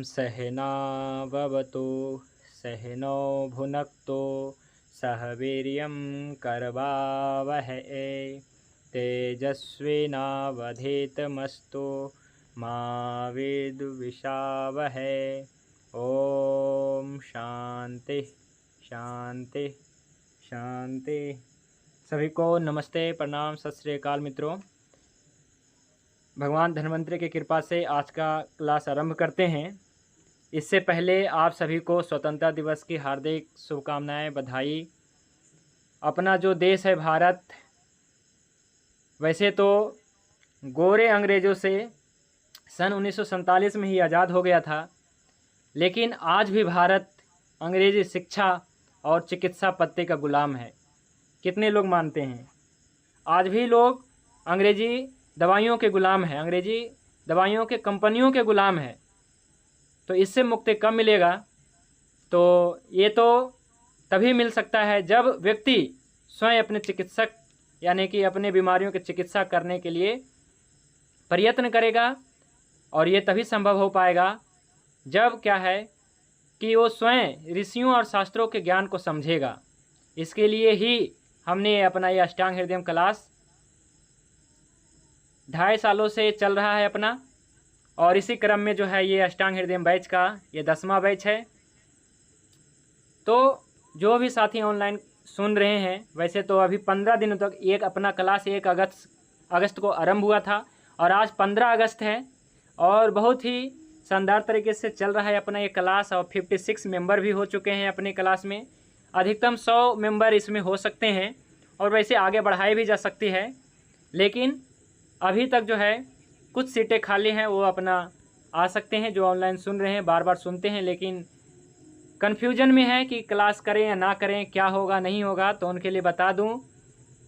सहनाववतु सहनौ भुनक्तु सह वीर्यं करवावहै तेजस्विनावधीतमस्तु मा विद्विषावहै। ओम शांति शांति शांति। सभी को नमस्ते, प्रणाम, सत श्री अकाल। मित्रों, भगवान धन्वंतरि की कृपा से आज का क्लास आरंभ करते हैं। इससे पहले आप सभी को स्वतंत्रता दिवस की हार्दिक शुभकामनाएं, बधाई। अपना जो देश है भारत, वैसे तो गोरे अंग्रेज़ों से सन 1947 में ही आज़ाद हो गया था, लेकिन आज भी भारत अंग्रेज़ी शिक्षा और चिकित्सा पत्ते का गुलाम है। कितने लोग मानते हैं? आज भी लोग अंग्रेज़ी दवाइयों के गुलाम हैं, अंग्रेज़ी दवाइयों के कंपनियों के गुलाम हैं। तो इससे मुक्ति कब मिलेगा? तो ये तो तभी मिल सकता है जब व्यक्ति स्वयं अपने चिकित्सक यानी कि अपने बीमारियों की चिकित्सा करने के लिए प्रयत्न करेगा। और ये तभी संभव हो पाएगा जब क्या है कि वो स्वयं ऋषियों और शास्त्रों के ज्ञान को समझेगा। इसके लिए ही हमने अपना ये अष्टांग हृदय क्लास 2.5 सालों से चल रहा है अपना, और इसी क्रम में जो है ये अष्टांग हृदय बैच का ये 10वां बैच है। तो जो भी साथी ऑनलाइन सुन रहे हैं, वैसे तो अभी 15 दिनों तक एक अपना क्लास 1 अगस्त को आरंभ हुआ था और आज 15 अगस्त है और बहुत ही शानदार तरीके से चल रहा है अपना ये क्लास। और 56 मेंबर भी हो चुके हैं अपने क्लास में। अधिकतम 100 मेंबर इसमें हो सकते हैं और वैसे आगे बढ़ाई भी जा सकती है, लेकिन अभी तक जो है कुछ सीटें खाली हैं, वो अपना आ सकते हैं। जो ऑनलाइन सुन रहे हैं, बार बार सुनते हैं लेकिन कन्फ्यूजन में है कि क्लास करें या ना करें, क्या होगा नहीं होगा, तो उनके लिए बता दूं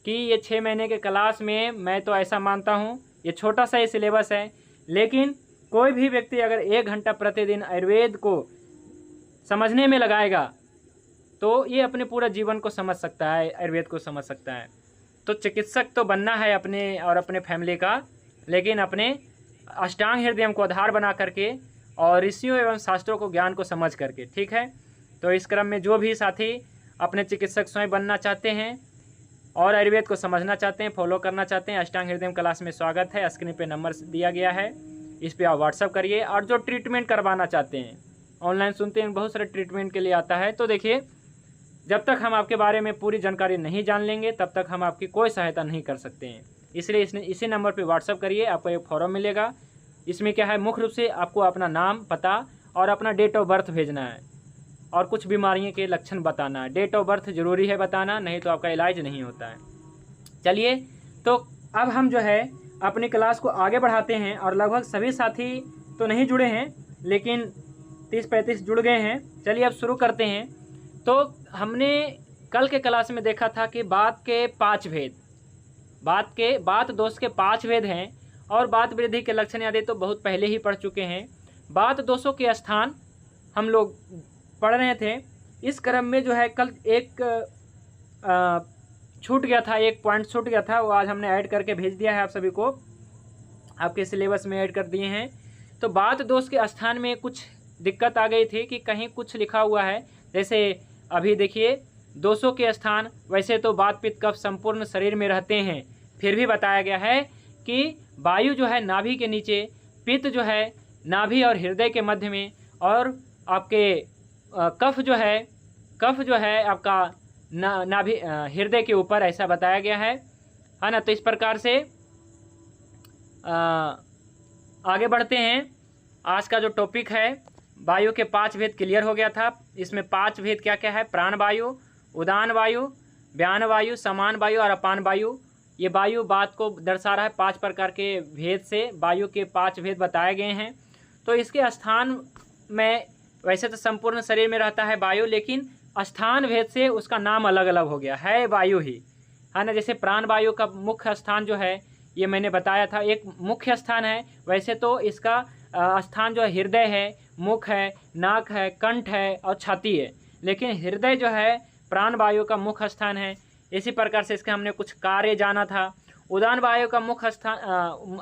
कि ये 6 महीने के क्लास में मैं तो ऐसा मानता हूं, ये छोटा सा ही सिलेबस है, लेकिन कोई भी व्यक्ति अगर 1 घंटा प्रतिदिन आयुर्वेद को समझने में लगाएगा तो ये अपने पूरा जीवन को समझ सकता है, आयुर्वेद को समझ सकता है। तो चिकित्सक तो बनना है अपने और अपने फैमिली का, लेकिन अपने अष्टांग हृदय को आधार बना करके और ऋषियों एवं शास्त्रों को ज्ञान को समझ करके, ठीक है। तो इस क्रम में जो भी साथी अपने चिकित्सक स्वयं बनना चाहते हैं और आयुर्वेद को समझना चाहते हैं, फॉलो करना चाहते हैं, अष्टांग हृदय क्लास में स्वागत है। स्क्रीन पे नंबर दिया गया है, इस पर आप व्हाट्सअप करिए। और जो ट्रीटमेंट करवाना चाहते हैं, ऑनलाइन सुनते हैं बहुत सारे ट्रीटमेंट के लिए आता है, तो देखिए, जब तक हम आपके बारे में पूरी जानकारी नहीं जान लेंगे तब तक हम आपकी कोई सहायता नहीं कर सकते हैं। इसलिए इसी नंबर पे व्हाट्सअप करिए, आपको एक फॉर्म मिलेगा। इसमें क्या है, मुख्य रूप से आपको अपना नाम, पता और अपना डेट ऑफ बर्थ भेजना है और कुछ बीमारियों के लक्षण बताना है। डेट ऑफ बर्थ जरूरी है बताना, नहीं तो आपका इलाज नहीं होता है। चलिए, तो अब हम जो है अपनी क्लास को आगे बढ़ाते हैं और लगभग सभी साथी तो नहीं जुड़े हैं, लेकिन 30-35 जुड़ गए हैं। चलिए अब शुरू करते हैं। तो हमने कल के क्लास में देखा था कि बात के 5 भेद, बात दोष के 5 भेद हैं और बात वृद्धि के लक्षण आदि तो बहुत पहले ही पढ़ चुके हैं। बात दोषों के स्थान हम लोग पढ़ रहे थे। इस क्रम में जो है कल एक छूट गया था, एक पॉइंट छूट गया था, वो आज हमने ऐड करके भेज दिया है आप सभी को, आपके सिलेबस में ऐड कर दिए हैं। तो बात दोष के स्थान में कुछ दिक्कत आ गई थी कि कहीं कुछ लिखा हुआ है, जैसे अभी देखिए, दोषों के स्थान, वैसे तो वात पित्त कफ संपूर्ण शरीर में रहते हैं, फिर भी बताया गया है कि वायु जो है नाभि के नीचे, पित्त जो है नाभि और हृदय के मध्य में, और आपके कफ जो है आपका नाभि हृदय के ऊपर, ऐसा बताया गया है ना। तो इस प्रकार से आगे बढ़ते हैं। आज का जो टॉपिक है, वायु के 5 भेद क्लियर हो गया था। इसमें 5 भेद क्या क्या है? प्राण वायु, उदान वायु, व्यान वायु, समान वायु और अपान वायु। ये वायु बात को दर्शा रहा है। 5 प्रकार के भेद से वायु के 5 भेद बताए गए हैं। तो इसके स्थान में, वैसे तो संपूर्ण शरीर में रहता है वायु, लेकिन स्थान भेद से उसका नाम अलग अलग हो गया है, वायु ही है ना। जैसे प्राण वायु का मुख्य स्थान जो है, ये मैंने बताया था, एक मुख्य स्थान है। वैसे तो इसका स्थान जो है हृदय है, मुख है, नाक है, कंठ है और छाती है, लेकिन हृदय जो है प्राण वायु का मुख्य स्थान है। इसी प्रकार से इसके हमने कुछ कार्य जाना था। उदान वायु का मुख्य स्थान,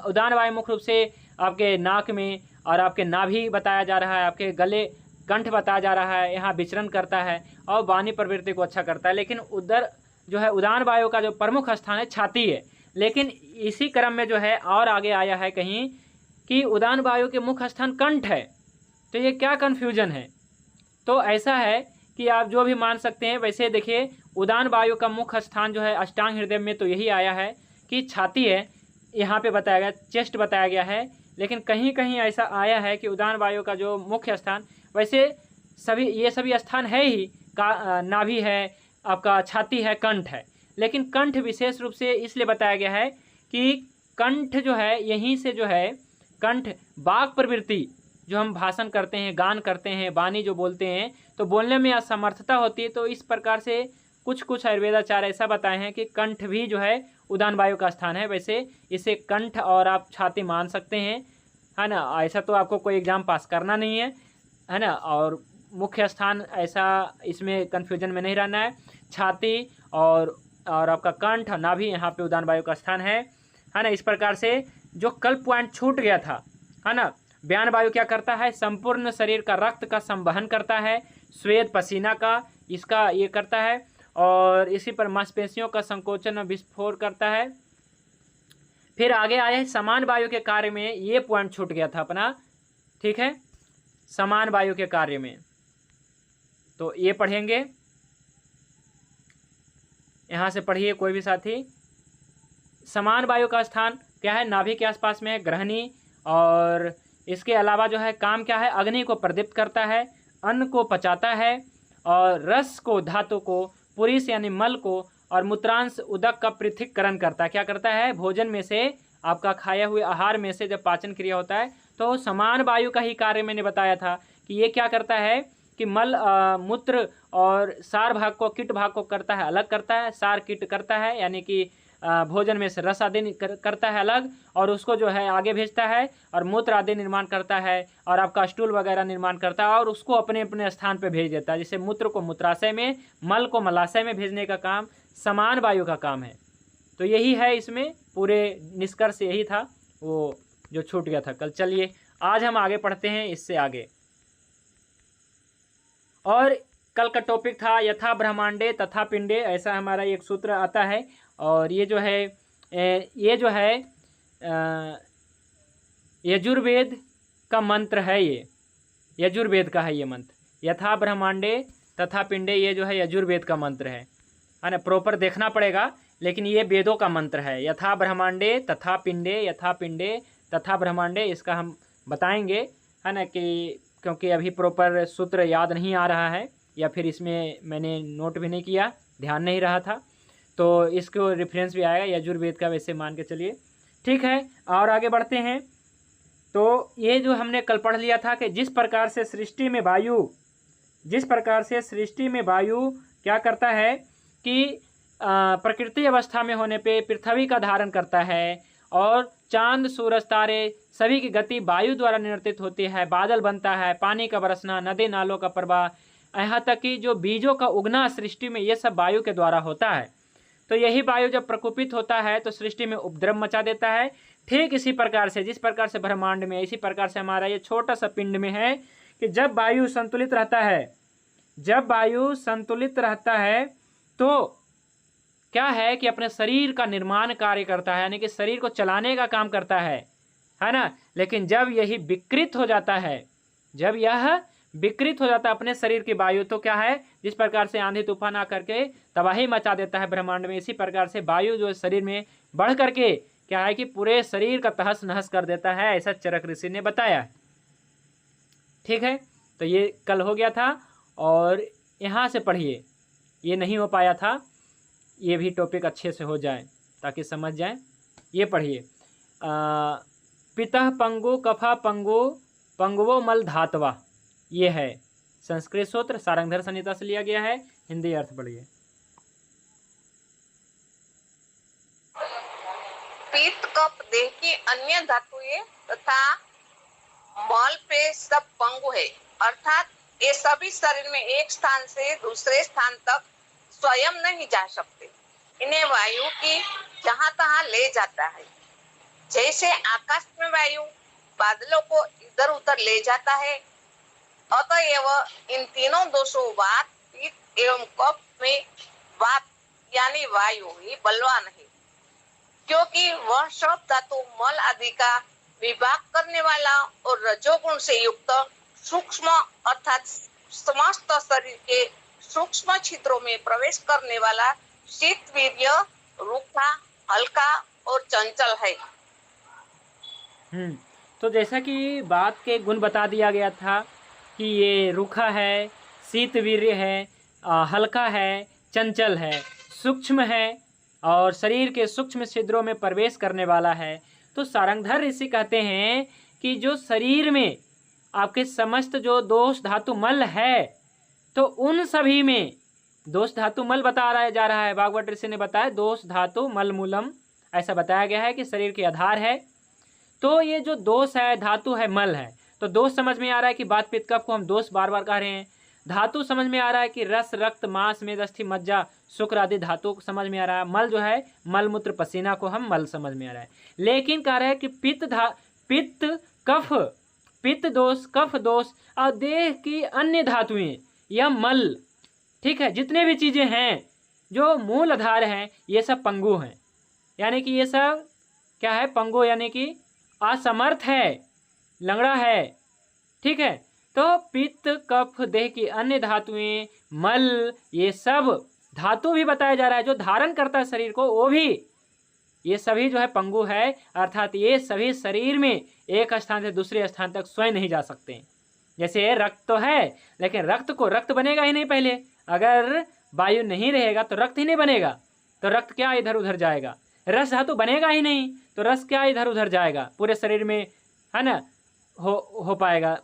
उदान वायु मुख्य रूप से आपके नाक में और आपके नाभि बताया जा रहा है, आपके गले कंठ बताया जा रहा है, यहाँ विचरण करता है और वाणी प्रवृत्ति को अच्छा करता है। लेकिन उधर जो है उदान वायु का जो प्रमुख स्थान है छाती है। लेकिन इसी क्रम में जो है और आगे आया है कहीं कि उदान वायु के मुख्य स्थान कंठ है। तो ये क्या कन्फ्यूजन है? तो ऐसा है कि आप जो भी मान सकते हैं। वैसे देखिए उदान वायु का मुख्य स्थान जो है अष्टांग हृदय में तो यही आया है कि छाती है, यहाँ पे बताया गया, चेस्ट बताया गया है। लेकिन कहीं कहीं ऐसा आया है कि उदान वायु का जो मुख्य स्थान, वैसे ये सभी स्थान है ही, का नाभि है, आपका छाती है, कंठ है। लेकिन कंठ विशेष रूप से इसलिए बताया गया है कि कंठ जो है यहीं से जो है कंठ वाक् प्रवृत्ति, जो हम भाषण करते हैं, गान करते हैं, वाणी जो बोलते हैं, तो बोलने में असमर्थता होती है। तो इस प्रकार से कुछ आयुर्वेदाचार्य ऐसा बताए हैं कि कंठ भी जो है उदान वायु का स्थान है। वैसे इसे कंठ और आप छाती मान सकते हैं, है ना। ऐसा तो आपको कोई एग्जाम पास करना नहीं है ना। और मुख्य स्थान ऐसा इसमें कन्फ्यूजन में नहीं रहना है। छाती और आपका कंठ, नाभि, यहाँ पे उदान वायु का स्थान है ना। इस प्रकार से जो कल पॉइंट छूट गया था, है ना। व्यान वायु क्या करता है? संपूर्ण शरीर का रक्त का संवहन करता है, श्वेत पसीना का इसका ये करता है, और इसी पर मांसपेशियों का संकोचन और विस्फोट करता है। फिर आगे आया है समान वायु के कार्य में, ये पॉइंट छूट गया था अपना, ठीक है, समान वायु के कार्य में। तो ये पढ़ेंगे, यहाँ से पढ़िए कोई भी साथी। समान वायु का स्थान क्या है? नाभि के आसपास में है, ग्रहणी। और इसके अलावा जो है काम क्या है? अग्नि को प्रदीप्त करता है, अन्न को पचाता है, और रस को, धातु को, पुरीस यानी मल को, और मूत्रांश उदक का पृथक्करण करता है। क्या करता है? भोजन में से, आपका खाए हुए आहार में से जब पाचन क्रिया होता है तो समान वायु का ही कार्य मैंने बताया था कि ये क्या करता है कि मल, मूत्र और सार भाग को, कीट भाग को करता है, अलग करता है। सार कीट करता है, यानी कि भोजन में से रस आदि करता है अलग, और उसको जो है आगे भेजता है, और मूत्र आदि निर्माण करता है, और आपका स्टूल वगैरह निर्माण करता है, और उसको अपने अपने स्थान पे भेज देता है। जैसे मूत्र को मूत्राशय में, मल को मलाशय में भेजने का काम समान वायु का काम है। तो यही है, इसमें पूरे निष्कर्ष यही था, वो जो छूट गया था कल। चलिए आज हम आगे पढ़ते हैं इससे आगे। और कल का टॉपिक था यथा ब्रह्मांडे तथा पिंडे, ऐसा हमारा एक सूत्र आता है। और ये जो है यजुर्वेद का मंत्र है, ये यजुर्वेद का है ये मंत्र। यथा ब्रह्मांडे तथा पिंडे, ये जो है यजुर्वेद का मंत्र है ना। प्रॉपर देखना पड़ेगा, लेकिन ये वेदों का मंत्र है। यथा ब्रह्मांडे तथा पिंडे, यथा पिंडे तथा ब्रह्मांडे, इसका हम बताएंगे, है ना, कि क्योंकि अभी प्रॉपर सूत्र याद नहीं आ रहा है, या फिर इसमें मैंने नोट भी नहीं किया, ध्यान नहीं रहा था, तो इसको रेफरेंस भी आएगा यजुर्वेद का, वैसे मान के चलिए, ठीक है। और आगे बढ़ते हैं। तो ये जो हमने कल पढ़ लिया था कि जिस प्रकार से सृष्टि में वायु क्या करता है कि प्रकृति अवस्था में होने पे पृथ्वी का धारण करता है, और चांद, सूरज, तारे सभी की गति वायु द्वारा नियंत्रित होती है। बादल बनता है, पानी का बरसना, नदी नालों का प्रवाह, यहाँ तक कि जो बीजों का उगना सृष्टि में, ये सब वायु के द्वारा होता है। तो यही वायु जब प्रकोपित होता है तो सृष्टि में उपद्रव मचा देता है। ठीक इसी प्रकार से, जिस प्रकार से ब्रह्मांड में, इसी प्रकार से हमारा ये छोटा सा पिंड में है कि जब वायु संतुलित रहता है, तो क्या है कि अपने शरीर का निर्माण कार्य करता है, यानी कि शरीर को चलाने का काम करता है ना। लेकिन जब यही विकृत हो जाता है, जब यह विकृत हो जाता है अपने शरीर की वायु, तो क्या है, जिस प्रकार से आंधी तूफान आकर के तबाही मचा देता है ब्रह्मांड में, इसी प्रकार से वायु जो शरीर में बढ़ करके क्या है कि पूरे शरीर का तहस नहस कर देता है, ऐसा चरक ऋषि ने बताया। ठीक है, तो ये कल हो गया था। और यहाँ से पढ़िए, ये नहीं हो पाया था, ये भी टॉपिक अच्छे से हो जाए ताकि समझ जाए। ये पढ़िए, पितः पंगु कफा पंगु पंगवो मल धातवा, ये है संस्कृत सूत्र, सारंगधर संहिता से लिया गया है। हिंदी अर्थ पढ़िए। पित्त कफ देह की अन्य धातुएं तथा मल पे सब पंगु है, अर्थात ये सभी शरीर में एक स्थान से दूसरे स्थान तक स्वयं नहीं जा सकते। इन्हें वायु की जहां तहां ले जाता है। जैसे आकाश में वायु बादलों को इधर उधर ले जाता है। अतएव इन तीनों दोषों वात, पित्त एवं कफ में वात यानी वायु ही बलवान है, क्योंकि वह सब धातु मल आदि का विभाग करने वाला और रजोगुण से युक्त सूक्ष्म अर्थात समस्त शरीर के सूक्ष्म छिद्रों में प्रवेश करने वाला शीत वीर्य, रूखा, हल्का और चंचल है। तो जैसा कि बात के गुण बता दिया गया था कि ये रूखा है, शीत वीर्य है, हल्का है, चंचल है, सूक्ष्म है और शरीर के सूक्ष्म छिद्रों में प्रवेश करने वाला है। तो सारंगधर ऋषि कहते हैं कि जो शरीर में आपके समस्त जो दोष धातु मल है, तो उन सभी में दोष धातु मल बताया जा रहा है। भागवत ऋषि ने बताया दोष धातु मल मूलम, ऐसा बताया गया है कि शरीर के आधार है। तो ये जो दोष है, धातु है, मल है, तो दोष समझ में आ रहा है कि बात पित्त कफ को हम दोष बार बार कह रहे हैं। धातु समझ में आ रहा है कि रस, रक्त, मांस, मेद, अस्थि, मज्जा, शुक्र आदि धातु को समझ में आ रहा है। मल जो है मल मूत्र पसीना को हम मल समझ में आ रहा है। लेकिन कह रहा है कि पित्त कफ, पित्त दोष, कफ दोष और देह की अन्य धातुएं, यह मल, ठीक है, जितने भी चीजें हैं जो मूल आधार हैं, ये सब पंगु हैं। यानी कि ये सब क्या है? पंगु, यानी कि असमर्थ है, लंगड़ा है, ठीक है। तो पित्त कफ देह की अन्य धातुएं, मल, ये सब धातु भी बताया जा रहा है जो धारण करता है शरीर को, वो भी ये सभी जो है पंगु है, अर्थात ये सभी शरीर में एक स्थान से दूसरे स्थान तक स्वयं नहीं जा सकते। जैसे रक्त तो है, लेकिन रक्त बनेगा ही नहीं। पहले अगर वायु नहीं रहेगा तो रक्त ही नहीं बनेगा, तो रक्त क्या इधर उधर जाएगा? रस धातु बनेगा ही नहीं, तो रस क्या इधर उधर जाएगा? पूरे शरीर में, है ना, हो पाएगा।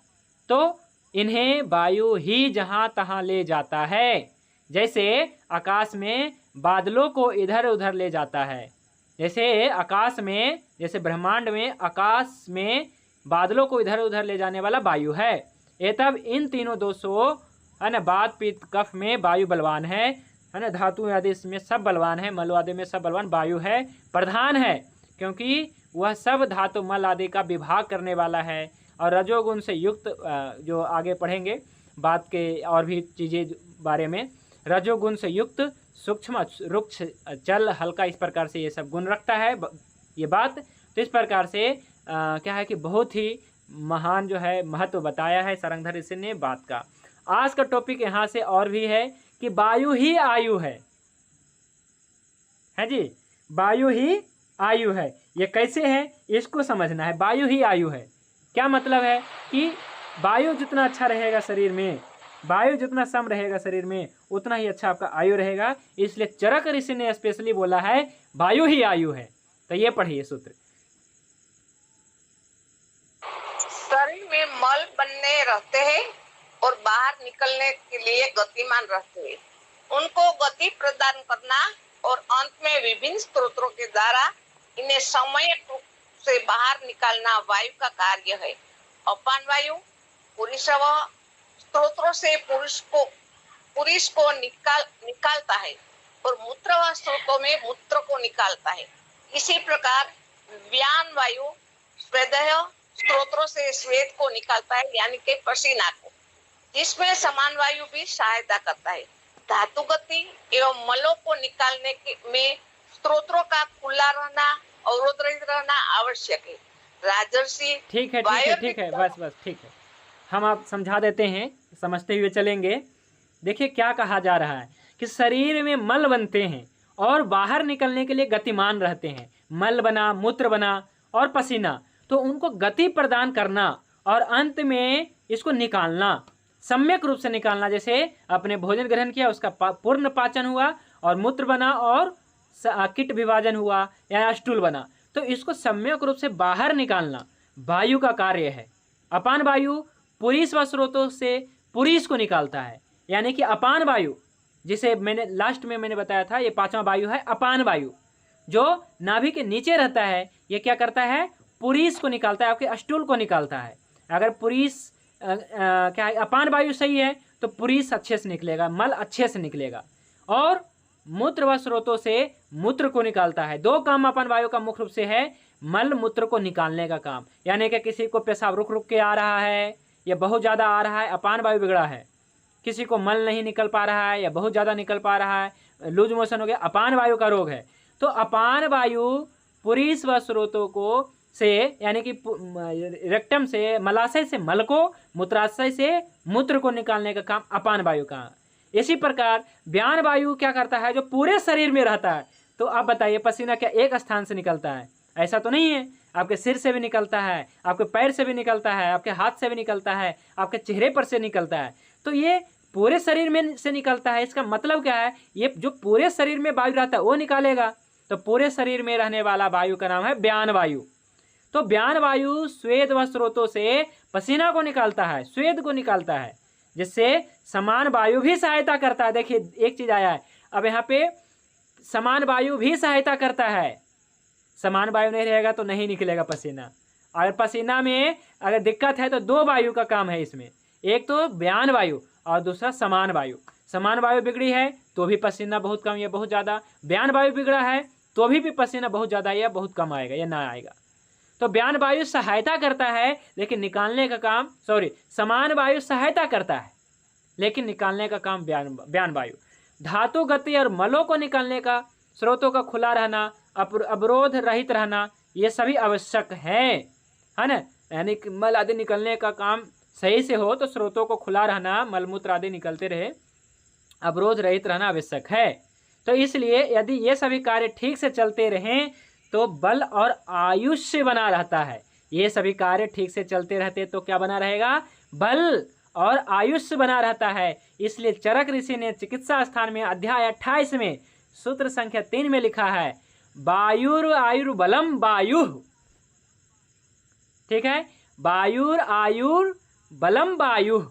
तो इन्हें वायु ही जहाँ तहाँ ले जाता है। जैसे आकाश में बादलों को इधर उधर ले जाता है, जैसे आकाश में, जैसे ब्रह्मांड में आकाश में बादलों को इधर उधर ले जाने वाला वायु है। ये तब इन तीनों दोषों, है ना, वात पित्त कफ में वायु बलवान है ना, धातु आदि में सब बलवान है, मल आदि में सब बलवान वायु है, प्रधान है, क्योंकि वह सब धातु मल आदि का विभाग करने वाला है। और रजोगुण से युक्त, जो आगे पढ़ेंगे बात के और भी चीज़ें बारे में, रजोगुण से युक्त सूक्ष्म, रुक्ष, चल, हल्का, इस प्रकार से ये सब गुण रखता है ये बात। तो इस प्रकार से क्या है कि बहुत ही महान जो है महत्व बताया है सारंगधर ऋषि ने बात का। आज का टॉपिक यहाँ से और भी है कि वायु ही आयु है जी, वायु ही आयु है। ये कैसे है इसको समझना है। वायु ही आयु है, क्या मतलब है कि वायु जितना अच्छा रहेगा शरीर में, वायु जितना सम रहेगा शरीर में, उतना ही अच्छा आपका आयु रहेगा। इसलिए चरक ऋषि ने स्पेशली बोला है वायु ही आयु है। तो ये पढ़िए सूत्र। शरीर में मल बनने रहते हैं और बाहर निकलने के लिए गतिमान रहते हैं। उनको गति प्रदान करना और अंत में विभिन्न स्रोतों के द्वारा इन्हें समयक रूप से बाहर निकालना वायु का कार्य है। अपान वायु पुरुषव स्रोतों से पुरुष को निकालता है और मूत्र व स्रोतों में मूत्र को निकालता है। इसी प्रकार व्यान वायु स्वेदय स्रोतों से श्वेत को निकालता है, यानी कि पसीना को, जिसमें समान वायु भी सहायता करता है। धातु गति एवं मलों को निकालने में स्रोतों का खुला रहना, अवरोध रहित रहना आवश्यक है। राजर्षि ठीक है, बस ठीक है, हम आप समझा देते हैं, समझते हुए चलेंगे। देखिए क्या कहा जा रहा है कि शरीर में मल बनते हैं और बाहर निकलने के लिए गतिमान रहते हैं। मल बना, मूत्र बना और पसीना, तो उनको गति प्रदान करना और अंत में इसको निकालना, सम्यक रूप से निकालना। जैसे अपने भोजन ग्रहण किया, उसका पूर्ण पाचन हुआ और मूत्र बना और कीट विभाजन हुआ या स्टूल बना, तो इसको सम्यक रूप से बाहर निकालना वायु का कार्य है। अपान वायु पुरुष व स्रोतों से पुरुष को निकालता है, यानी कि अपान वायु, जिसे मैंने लास्ट में मैंने बताया था, ये पांचवा वायु है अपान वायु, जो नाभि के नीचे रहता है। ये क्या करता है? पुरुष को निकालता है, आपके स्टूल को निकालता है। अगर पुरुष क्या है, अपान वायु सही है तो पुरुष अच्छे से निकलेगा, मल अच्छे से निकलेगा। और मूत्र व स्रोतों से मूत्र को निकालता है। दो काम अपान वायु का मुख्य रूप से है, मल मूत्र को निकालने का काम। यानी कि किसी को पेशाब रुक रुक के आ रहा है या बहुत ज़्यादा आ रहा है, अपान वायु बिगड़ा है, किसी को मल नहीं निकल पा रहा है या बहुत ज़्यादा निकल पा रहा है, लूज मोशन हो गया, अपान वायु का रोग है, तो अपान वायु पुरीष व स्रोतों को से यानी कि रेक्टम से मलाशय से मल को, मूत्राशय से मूत्र को निकालने का काम अपान वायु का। इसी प्रकार व्यान वायु क्या करता है, जो पूरे शरीर में रहता है। तो आप बताइए पसीना क्या एक स्थान से निकलता है? ऐसा तो नहीं है, आपके सिर से भी निकलता है, आपके पैर से भी निकलता है, आपके हाथ से भी निकलता है, आपके चेहरे पर से निकलता है। तो ये पूरे शरीर में से निकलता है। इसका मतलब क्या है, ये जो पूरे शरीर में वायु रहता है वो निकालेगा। तो पूरे शरीर में रहने वाला वायु का नाम है व्यान वायु। तो व्यान वायु स्वेद व स्रोतों से पसीना को निकालता है, स्वेद को निकालता है, जिससे समान वायु भी सहायता करता है। देखिए एक चीज आया है, अब यहाँ पे समान वायु भी सहायता करता है। समान वायु नहीं रहेगा तो नहीं निकलेगा पसीना। अगर पसीना में अगर दिक्कत है तो दो वायु का काम है इसमें, एक तो व्यान वायु और दूसरा समान वायु। समान वायु बिगड़ी है तो भी पसीना बहुत कम या बहुत ज़्यादा, व्यान वायु बिगड़ा है तो भी पसीना बहुत ज़्यादा या बहुत कम आएगा या ना आएगा। तो व्यान वायु सहायता करता है लेकिन निकालने का काम, समान वायु सहायता करता है लेकिन निकालने का काम व्यान वायु। धातु गति और मलों को निकालने का, स्रोतों का खुला रहना, अवरोध रहित रहना, ये सभी आवश्यक है ना। यानी कि मल आदि निकलने का काम सही से हो तो स्रोतों को खुला रहना, मलमूत्र आदि निकलते रहे, अवरोध रहित रहना आवश्यक है। तो इसलिए यदि ये सभी कार्य ठीक से चलते रहें तो बल और आयुष्य बना रहता है। ये सभी कार्य ठीक से चलते रहते तो क्या बना रहेगा, बल और आयुष्य बना रहता है। इसलिए चरक ऋषि ने चिकित्सा स्थान में अध्याय 28 में सूत्र संख्या 3 में लिखा है, वायुर आयुर्बलम वायु। ठीक है, वायुर आयुर बलम वायु,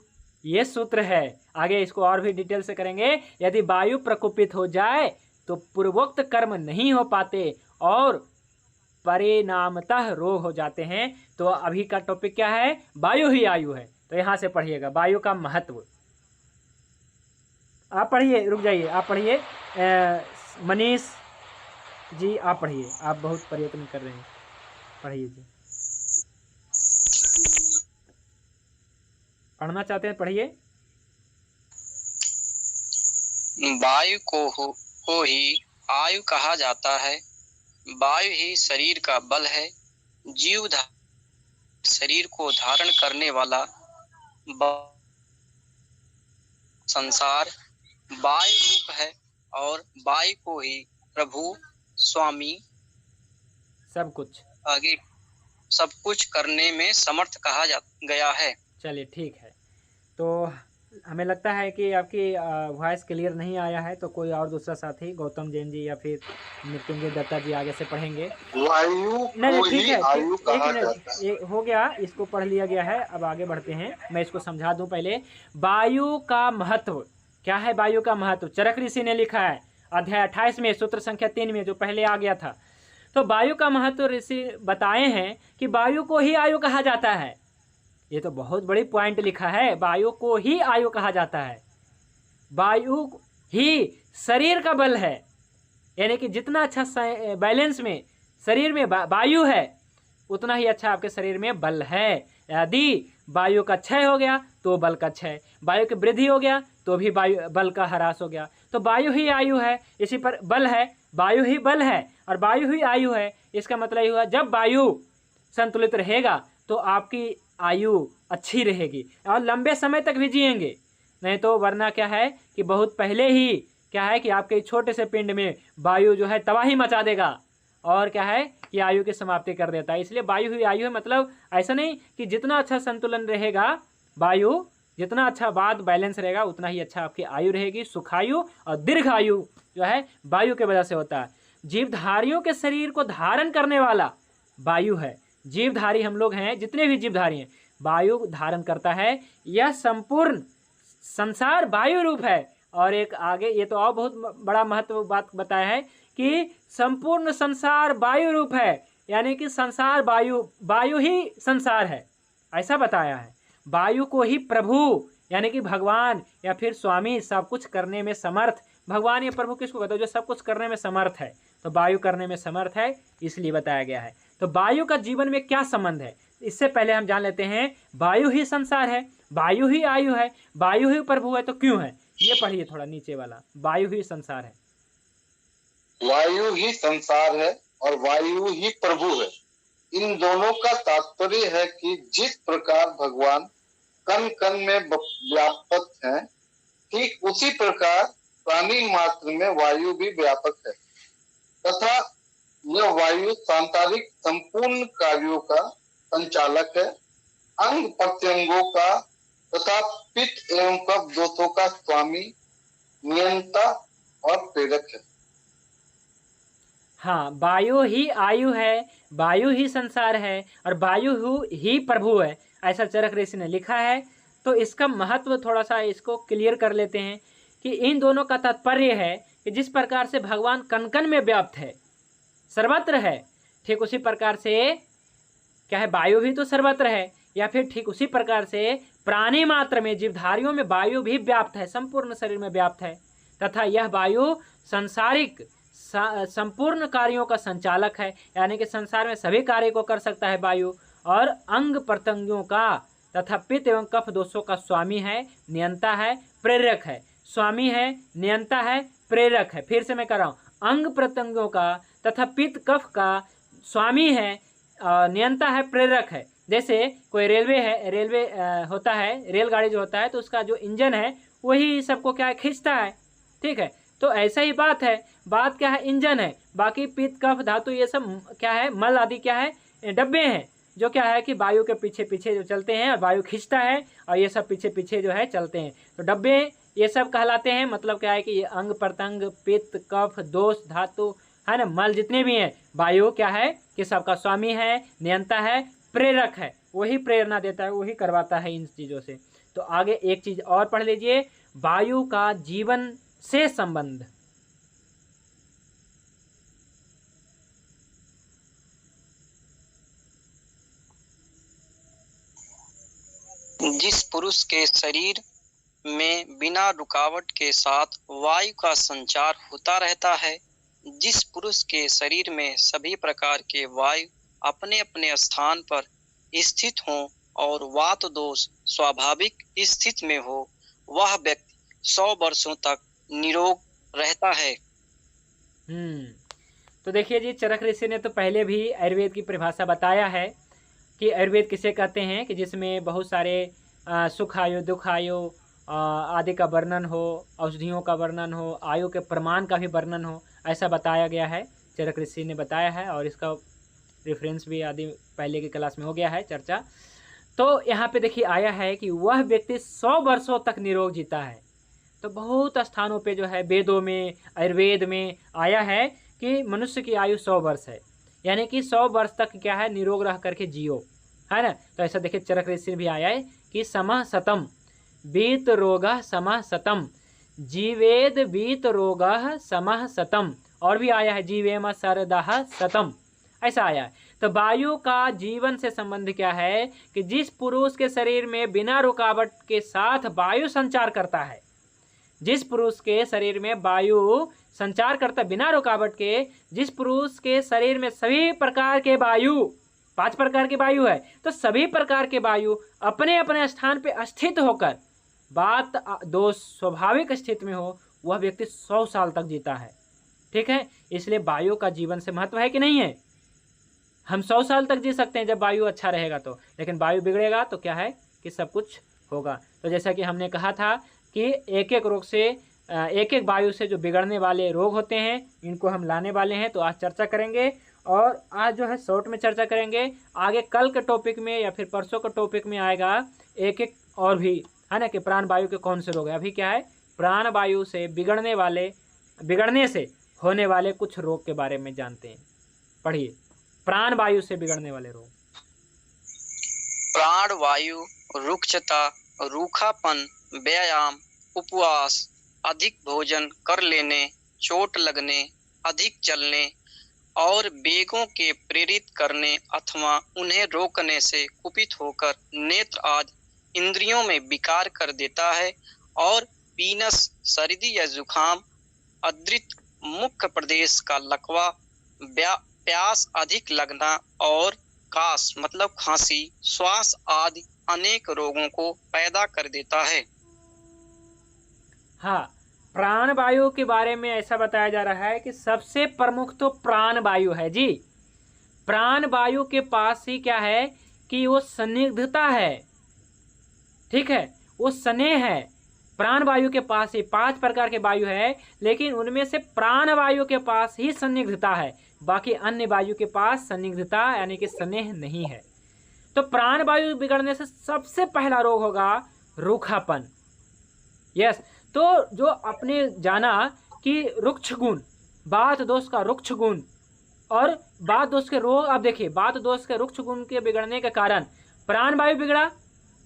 ये सूत्र है। आगे इसको और भी डिटेल से करेंगे। यदि वायु प्रकोपित हो जाए तो पूर्वोक्त कर्म नहीं हो पाते और परिणामतः रोग हो जाते हैं। तो अभी का टॉपिक क्या है, वायु ही आयु है। तो यहां से पढ़िएगा वायु का महत्व। आप पढ़िए, रुक जाइए, आप पढ़िए, मनीष जी आप पढ़िए, आप बहुत प्रयत्न कर रहे हैं, पढ़िए जी। पढ़ना चाहते हैं पढ़िए। वायु को ही आयु कहा जाता है। वायु ही शरीर का बल है। जीव शरीर को धारण करने वाला संसार वायु रूप है और वायु को ही प्रभु, स्वामी, सब कुछ करने में समर्थ कहा गया है। चलिए ठीक है। तो हमें लगता है कि आपकी वॉइस क्लियर नहीं आया है, तो कोई और दूसरा साथी गौतम जैन जी या फिर मृत्युंजय दत्ता जी आगे से पढ़ेंगे। वायु नहीं ठीक है, एक मिनट, ये हो गया, इसको पढ़ लिया गया है। अब आगे बढ़ते हैं, मैं इसको समझा दूं पहले। वायु का महत्व क्या है, वायु का महत्व चरक ऋषि ने लिखा है अध्याय 28 में सूत्र संख्या 3 में, जो पहले आ गया था। तो वायु का महत्व ऋषि बताए हैं कि वायु को ही आयु कहा जाता है। ये तो बहुत बड़ी पॉइंट लिखा है, वायु को ही आयु कहा जाता है। वायु ही शरीर का बल है, यानी कि जितना अच्छा बैलेंस में शरीर में वायु है उतना ही अच्छा आपके शरीर में बल है। यदि वायु का क्षय हो गया तो बल का क्षय, वायु की वृद्धि हो गया तो भी वायु बल का ह्रास हो गया। तो वायु ही आयु है, इसी पर बल है, वायु ही बल है और वायु ही आयु है। इसका मतलब ये हुआ जब वायु संतुलित रहेगा तो आपकी आयु अच्छी रहेगी और लंबे समय तक भी जिएंगे। नहीं तो वरना क्या है कि बहुत पहले ही क्या है कि आपके छोटे से पिंड में वायु जो है तबाही मचा देगा और क्या है कि आयु की समाप्ति कर देता है। इसलिए वायु ही आयु है, मतलब ऐसा नहीं कि जितना अच्छा संतुलन रहेगा वायु, जितना अच्छा बात बैलेंस रहेगा उतना ही अच्छा आपकी आयु रहेगी। सुखायु और दीर्घ आयु जो है वायु के वजह से होता है। जीवधारियों के शरीर को धारण करने वाला वायु है। जीवधारी हम लोग हैं, जितने भी जीवधारी हैं वायु धारण करता है। यह संपूर्ण संसार वायु रूप है। और एक आगे ये तो और बहुत बड़ा महत्व बात बताया है कि संपूर्ण संसार वायु रूप है, यानी कि संसार वायु ही संसार है, ऐसा बताया है। वायु को ही प्रभु यानी कि भगवान या फिर स्वामी, सब कुछ करने में समर्थ। भगवान या प्रभु किसको कहते हैं, जो सब कुछ करने में समर्थ है। तो वायु करने में समर्थ है, इसलिए बताया गया है। तो तो वायु का जीवन में क्या संबंध है, इससे पहले हम जान लेते हैं। वायु ही संसार है, वायु ही आयु है, वायु ही प्रभु है, तो क्यों है, ये पढ़िए थोड़ा नीचे वाला, वायु ही संसार है। वायु ही संसार है और वायु ही प्रभु है। इन दोनों का तात्पर्य है कि जिस प्रकार भगवान कण कण में व्यापक हैं, ठीक उसी प्रकार प्राणी मात्र में वायु भी व्यापक है तथा यह वायु सांसारिक संपूर्ण कार्यों का संचालक है, अंग प्रत्यंगों का तथा पित्त एवं कफ दोषों का स्वामी, नियंता और प्रेरक है। हाँ, वायु ही आयु है, वायु ही संसार है और वायु ही प्रभु है, ऐसा चरक ऋषि ने लिखा है। तो इसका महत्व थोड़ा सा इसको क्लियर कर लेते हैं कि इन दोनों का तात्पर्य है कि जिस प्रकार से भगवान कण कण में व्याप्त है, सर्वत्र है, ठीक उसी प्रकार से क्या है, वायु भी तो सर्वत्र है, या फिर ठीक उसी प्रकार से प्राणी मात्र में, जीवधारियों में वायु भी व्याप्त है, संपूर्ण शरीर में व्याप्त है तथा यह वायु सांसारिक संपूर्ण कार्यों का संचालक है, यानी कि संसार में सभी कार्य को कर सकता है वायु, और अंग प्रत्यंगों का तथा पित्त एवं कफ दोषों का स्वामी है, नियंता है, प्रेरक है। स्वामी है, नियंता है, प्रेरक है। फिर से मैं कर रहा हूँ, अंग प्रत्यंगों का तथा पित्त कफ का स्वामी है, नियंता है, प्रेरक है। जैसे कोई रेलवे है, रेलवे होता है, रेलगाड़ी जो होता है, तो उसका जो इंजन है वही सबको क्या है, खींचता है, ठीक है। तो ऐसा ही बात है, बात क्या है, इंजन है, बाकी पित्त कफ धातु ये सब क्या है, मल आदि क्या है, डब्बे हैं, जो क्या है कि वायु के पीछे पीछे जो चलते हैं और वायु खींचता है और ये सब पीछे पीछे जो है चलते हैं, तो डब्बे ये सब कहलाते हैं। मतलब क्या है कि ये अंग प्रत्यंग पित्त कफ दोष धातु है ना, मल जितने भी हैं, वायु क्या है कि सबका स्वामी है, नियंता है, प्रेरक है, वही प्रेरणा देता है, वही करवाता है इन चीज़ों से। तो आगे एक चीज़ और पढ़ लीजिए, वायु का जीवन से संबंध। जिस पुरुष के शरीर में बिना रुकावट के साथ वायु का संचार होता रहता है, जिस पुरुष के शरीर में सभी प्रकार के वायु अपने अपने स्थान पर स्थित हों और वात दोष स्वाभाविक स्थिति में हो, वह व्यक्ति 100 वर्षों तक निरोग रहता है। तो देखिए जी, चरक ऋषि ने तो पहले भी आयुर्वेद की परिभाषा बताया है कि आयुर्वेद किसे कहते हैं, कि जिसमें बहुत सारे सुख आयु दुख आयु आदि का वर्णन हो, औषधियों का वर्णन हो, आयु के प्रमाण का भी वर्णन हो, ऐसा बताया गया है, चरक ऋषि ने बताया है, और इसका रेफरेंस भी आदि पहले की क्लास में हो गया है चर्चा। तो यहाँ पे देखिए आया है कि वह व्यक्ति 100 वर्षों तक निरोग जीता है। तो बहुत स्थानों पे जो है, वेदों में, आयुर्वेद में आया है कि मनुष्य की आयु 100 वर्ष है, यानी कि 100 वर्ष तक क्या है, निरोग रह करके जियो, है ना। तो ऐसा देखिए चरक ऋषि भी आया है कि समः शतम बीत रोगः समः शतम, जीवेद बीत रोगः समः शतम, और भी आया है जीवेम शरदः शतम, ऐसा आया है। तो वायु का जीवन से संबंध क्या है कि जिस पुरुष के शरीर में बिना रुकावट के साथ वायु संचार करता है, जिस पुरुष के शरीर में वायु संचार करता बिना रुकावट के, जिस पुरुष के शरीर में सभी प्रकार के वायु, 5 प्रकार के वायु है, तो सभी प्रकार के वायु अपने अपने स्थान पे स्थित होकर बात दोष स्वाभाविक स्थिति में हो, वह व्यक्ति 100 साल तक जीता है, ठीक है। इसलिए वायु का जीवन से महत्व है कि नहीं है। हम 100 साल तक जी सकते हैं जब वायु अच्छा रहेगा तो, लेकिन वायु बिगड़ेगा तो क्या है कि सब कुछ होगा। तो जैसा कि हमने कहा था कि एक एक रोग से, एक एक वायु से जो बिगड़ने वाले रोग होते हैं, इनको हम लाने वाले हैं। तो आज चर्चा करेंगे, और आज जो है शॉर्ट में चर्चा करेंगे। आगे कल के टॉपिक में या फिर परसों के टॉपिक में आएगा एक एक और भी, है ना, कि प्राण वायु के कौन से रोग है। अभी क्या है, प्राण वायु से बिगड़ने से होने वाले कुछ रोग के बारे में जानते हैं। पढ़िए, प्राण वायु से बिगड़ने वाले रोग। प्राण वायु रुक्षता, रूखापन, व्यायाम, उपवास, अधिक भोजन कर लेने, चोट लगने, अधिक चलने और वेगों के प्रेरित करने अथवा उन्हें रोकने से कुपित होकर नेत्र आदि इंद्रियों में विकार कर देता है, और पीनस, सर्दी या जुखाम, अदृत, मुख्य प्रदेश का लकवा, प्यास अधिक लगना और काश मतलब खांसी, श्वास आदि अनेक रोगों को पैदा कर देता है। हाँ, प्राण वायु के बारे में ऐसा बताया जा रहा है कि सबसे प्रमुख तो प्राण वायु है जी। प्राण वायु के पास ही क्या है कि वो संदिग्धता है, ठीक है, वो स्नेह है। प्राण वायु के पास ही 5 प्रकार के वायु है, लेकिन उनमें से प्राण वायु के पास ही संदिग्धता है, बाकी अन्य वायु के पास संदिग्धता यानी कि स्नेह नहीं है। तो प्राण वायु बिगड़ने से सबसे पहला रोग होगा रूखापन। यस, तो जो आपने जाना कि रुक्ष गुण, बात दोष का रुक्ष गुण और बात दोष के रोग, अब देखिए बात दोष के रुक्ष गुण के बिगड़ने के कारण प्राण वायु बिगड़ा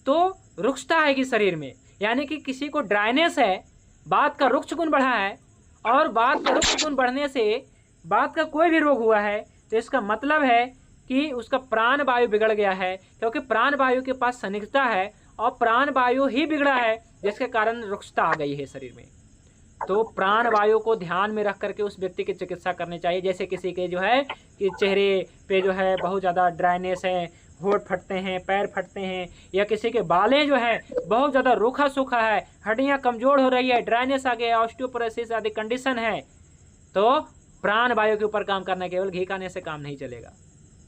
तो रुक्षता आएगी शरीर में, यानी कि किसी को ड्राइनेस है, बात का रुक्ष गुण बढ़ा है और बात का रुक्ष गुण बढ़ने से बात का कोई भी रोग हुआ है, तो इसका मतलब है कि उसका प्राण वायु बिगड़ गया है, क्योंकि प्राण वायु के पास संदिग्धता है और प्राण वायु ही बिगड़ा है, जिसके कारण रुक्षता आ गई है शरीर में। तो प्राण वायु को ध्यान में रख करके उस व्यक्ति की चिकित्सा करनी चाहिए। जैसे किसी के जो है कि चेहरे पे जो है बहुत ज़्यादा ड्राइनेस है, होंठ फटते हैं, पैर फटते हैं, या किसी के बालें जो है बहुत ज़्यादा रूखा सूखा है, हड्डियाँ कमज़ोर हो रही है, ड्राइनेस आ गया, ऑस्टियोपोरोसिस आदि कंडीशन है, तो प्राण वायु के ऊपर काम करना, केवल घी खाने से काम नहीं चलेगा।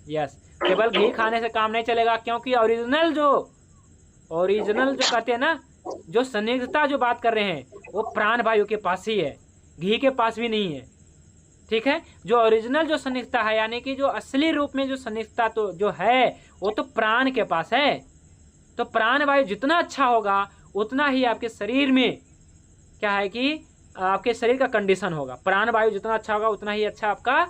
यस, केवल घी खाने से काम नहीं चलेगा, क्योंकि ओरिजिनल जो कहते हैं ना, जो संदिग्धता जो बात कर रहे हैं वो प्राण वायु के पास ही है, घी के पास भी नहीं है, ठीक है। जो ओरिजिनल जो संदिग्धता है, यानी कि जो असली रूप में जो संदिग्धता तो जो है वो तो प्राण के पास है। तो प्राण वायु जितना अच्छा होगा उतना ही आपके शरीर में क्या है कि आपके शरीर का कंडीशन होगा। प्राण वायु जितना अच्छा होगा उतना ही अच्छा आपका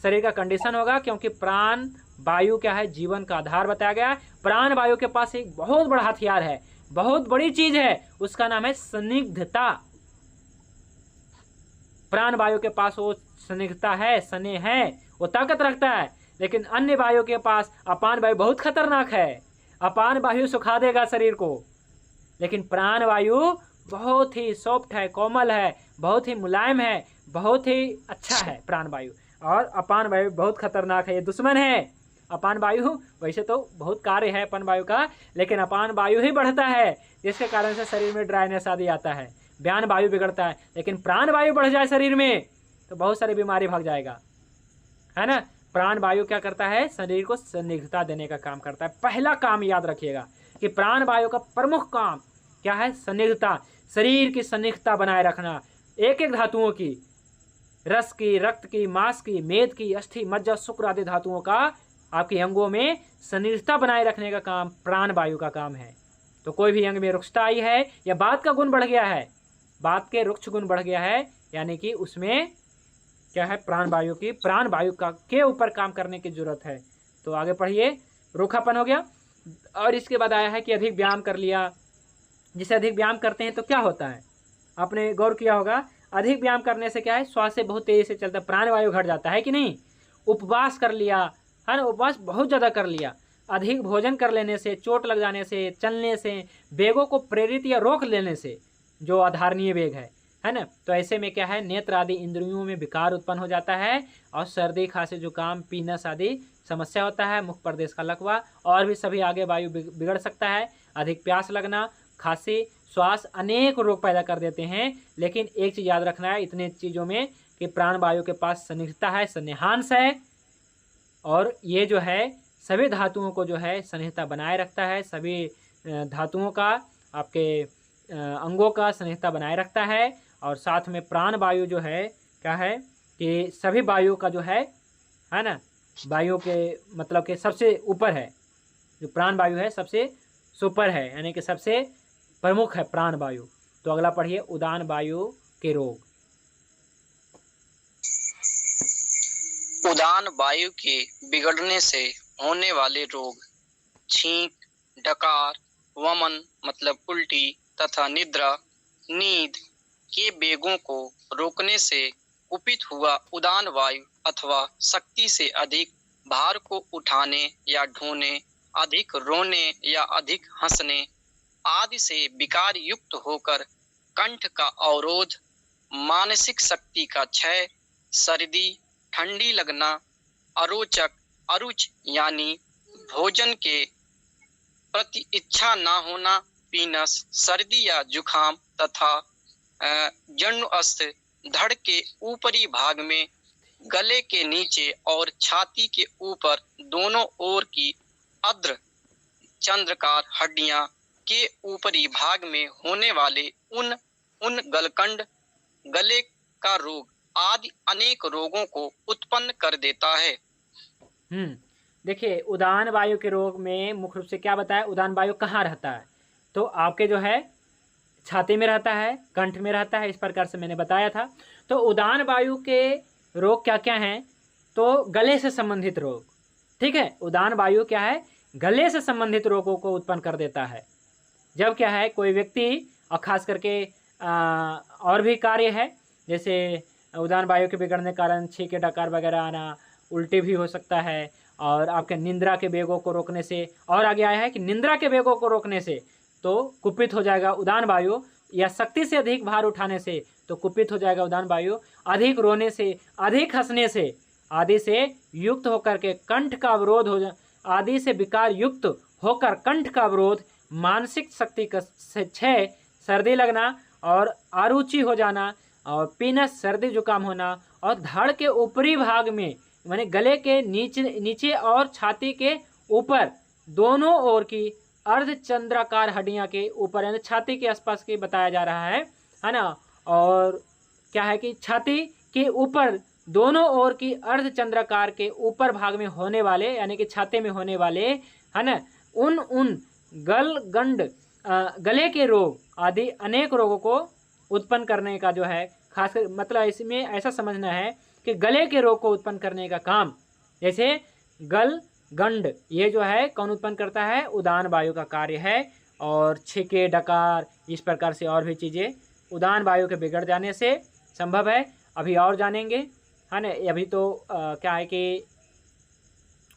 शरीर का कंडीशन होगा, क्योंकि प्राण वायु क्या है, जीवन का आधार बताया गया है। प्राण वायु के पास एक बहुत बड़ा हथियार है, बहुत बड़ी चीज है, उसका नाम है संदिग्धता। प्राण वायु के पास वो संदिग्धता है, स्नेह है, वो ताकत रखता है। लेकिन अन्य वायु के पास अपान वायु बहुत खतरनाक है, अपान वायु सुखा देगा शरीर को, लेकिन प्राण वायु बहुत ही सॉफ्ट है, कोमल है, बहुत ही मुलायम है, बहुत ही अच्छा है प्राण वायु। और अपान वायु बहुत खतरनाक है, ये दुश्मन है। अपान वायु वैसे तो बहुत कार्य है अपान वायु का, लेकिन अपान वायु ही बढ़ता है, जिसके कारण से शरीर में ड्राइनेस आदि आता है, व्यान वायु बिगड़ता है। लेकिन प्राण वायु बढ़ जाए शरीर में तो बहुत सारी बीमारी भाग जाएगा, है ना। प्राण वायु क्या करता है, शरीर को संदिग्धता देने का काम करता है। पहला काम याद रखिएगा कि प्राण वायु का प्रमुख काम क्या है, संदिग्धता, शरीर की संदिग्धता बनाए रखना। एक एक धातुओं की, रस की, रक्त की, मांस की, मेद की, अस्थि, मज्जा, शुक्र आदि धातुओं का आपके अंगों में संदिग्धता बनाए रखने का काम प्राण वायु का काम है। तो कोई भी अंग में रुक्षता आई है या बात का गुण बढ़ गया है, बात के रुक्ष गुण बढ़ गया है, यानी कि उसमें क्या है, प्राण वायु का के ऊपर काम करने की जरूरत है। तो आगे पढ़िए, रूखापन हो गया। और इसके बाद आया है कि अधिक व्यायाम कर लिया। जिसे अधिक व्यायाम करते हैं तो क्या होता है, आपने गौर किया होगा, अधिक व्यायाम करने से क्या है, श्वास से बहुत तेजी से चलता है, प्राण वायु घट जाता है कि नहीं। उपवास कर लिया है ना, उपवास बहुत ज़्यादा कर लिया, अधिक भोजन कर लेने से, चोट लग जाने से, चलने से, वेगों को प्रेरित या रोक लेने से, जो आधारणीय वेग है ना, तो ऐसे में क्या है, नेत्र आदि इंद्रियों में विकार उत्पन्न हो जाता है और सर्दी, खांसी, जुकाम, पीनस आदि समस्या होता है, मुख प्रदेश का लकवा और भी सभी आगे वायु बिगड़ सकता है। अधिक प्यास लगना, खांसी, श्वास अनेक रोग पैदा कर देते हैं। लेकिन एक चीज़ याद रखना है इतने चीज़ों में कि प्राण वायु के पास संदिग्धता है, स्नेहांश है, और ये जो है सभी धातुओं को जो है संहिता बनाए रखता है, सभी धातुओं का आपके अंगों का संहिता बनाए रखता है। और साथ में प्राण वायु जो है क्या है कि सभी वायु का जो है ना, वायु के मतलब के सबसे ऊपर है, जो प्राण वायु है सबसे सुपर है, यानी कि सबसे प्रमुख है प्राण वायु। तो अगला पढ़िए, उदान वायु के रोग। उदान वायु के बिगड़ने से होने वाले रोग छींक, डकार, वमन मतलब उल्टी तथा निद्रा, नींद के वेगों को रोकने से कुपित हुआ उदान वायु अथवा शक्ति से अधिक भार को उठाने या ढोने, अधिक रोने या अधिक हंसने आदि से विकार युक्त होकर कंठ का अवरोध, मानसिक शक्ति का क्षय, सर्दी, ठंडी लगना, अरोचक, अरुच यानी भोजन के प्रति इच्छा न होना, पीनस, सर्दी या जुखाम तथा जन्नस्त, धड़ के ऊपरी भाग में, गले के नीचे और छाती के ऊपर दोनों ओर की अर्ध चंद्राकार हड्डियां के ऊपरी भाग में होने वाले उन गलकंड, गले का रोग आदि अनेक रोगों को उत्पन्न कर देता है। देखिए, उदान वायु के रोग में मुख्य रूप से क्या बताया, उदान वायु कहाँ रहता है, तो आपके जो है छाती में रहता है, कंठ में रहता है, इस प्रकार से मैंने बताया था। तो उदान वायु के रोग क्या क्या हैं, तो गले से संबंधित रोग, ठीक है। उदान वायु क्या है, गले से संबंधित रोगों को उत्पन्न कर देता है। जब क्या है कोई व्यक्ति, और खास करके और भी कार्य है, जैसे उदान वायु के बिगड़ने के कारण छींके डकार वगैरह आना, उल्टी भी हो सकता है, और आपके निंद्रा के वेगों को रोकने से, और आगे आया है कि निंद्रा के वेगों को रोकने से तो कुपित हो जाएगा उदान वायु, या शक्ति से अधिक भार उठाने से तो कुपित हो जाएगा उदान वायु, अधिक रोने से, अधिक हंसने से आदि से युक्त होकर के कंठ का अवरोध हो जा आदि से विकार युक्त होकर कंठ का अवरोध, मानसिक शक्ति का क्षय, सर्दी लगना और अरुचि हो जाना, और पीनस सर्दी जुकाम होना, और धड़ के ऊपरी भाग में माने गले के नीचे और छाती के ऊपर दोनों ओर की अर्धचंद्राकार हड्डियां के ऊपर, यानी छाती के आसपास की बताया जा रहा है ना। और क्या है कि छाती के ऊपर दोनों ओर की अर्धचंद्राकार के ऊपर भाग में होने वाले, यानी कि छाती में होने वाले, है ना, उन गलगंड गले के रोग आदि अनेक रोगों को उत्पन्न करने का जो है खास कर, मतलब इसमें ऐसा समझना है कि गले के रोग को उत्पन्न करने का काम, जैसे गलगंड, ये जो है कौन उत्पन्न करता है, उदान वायु का कार्य है। और छींके डकार, इस प्रकार से और भी चीज़ें उदान वायु के बिगड़ जाने से संभव है। अभी और जानेंगे, है ना। अभी तो क्या है कि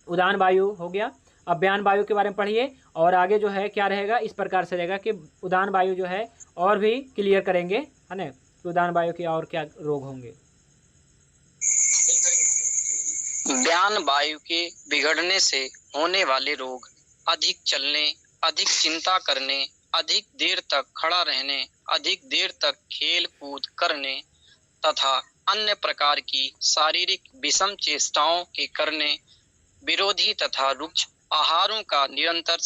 उदान वायु हो गया, अब ब्यान वायु के बारे में पढ़िए, और आगे जो है क्या रहेगा, इस प्रकार से रहेगा कि उदान वायु जो है और भी क्लियर करेंगे, है ना, कि उदान वायु के और क्या रोग होंगे। ब्यान वायु के बिगड़ने से होने वाले रोग अधिक चलने, अधिक चिंता करने, अधिक देर तक खड़ा रहने, अधिक देर तक खेल कूद करने तथा अन्य प्रकार की शारीरिक विषम चेष्टाओं के करने, विरोधी तथा रुक्ष आहारों का निरंतर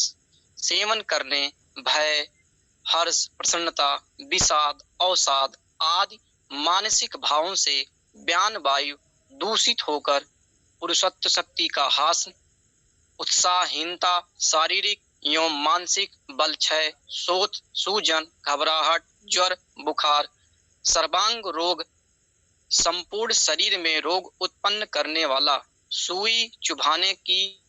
सेवन करने, भय, हर्ष, प्रसन्नता, विषाद, अवसाद आदि मानसिक भावों से ब्यान वायु दूषित होकर पुरुषत्व शक्ति का ह्रास, उत्साहहीनता, शारीरिक एवं मानसिक बल क्षय, शोथ, सूजन, घबराहट, ज्वर, बुखार, सर्वांग रोग, संपूर्ण शरीर में रोग उत्पन्न करने वाला, सुई चुभाने की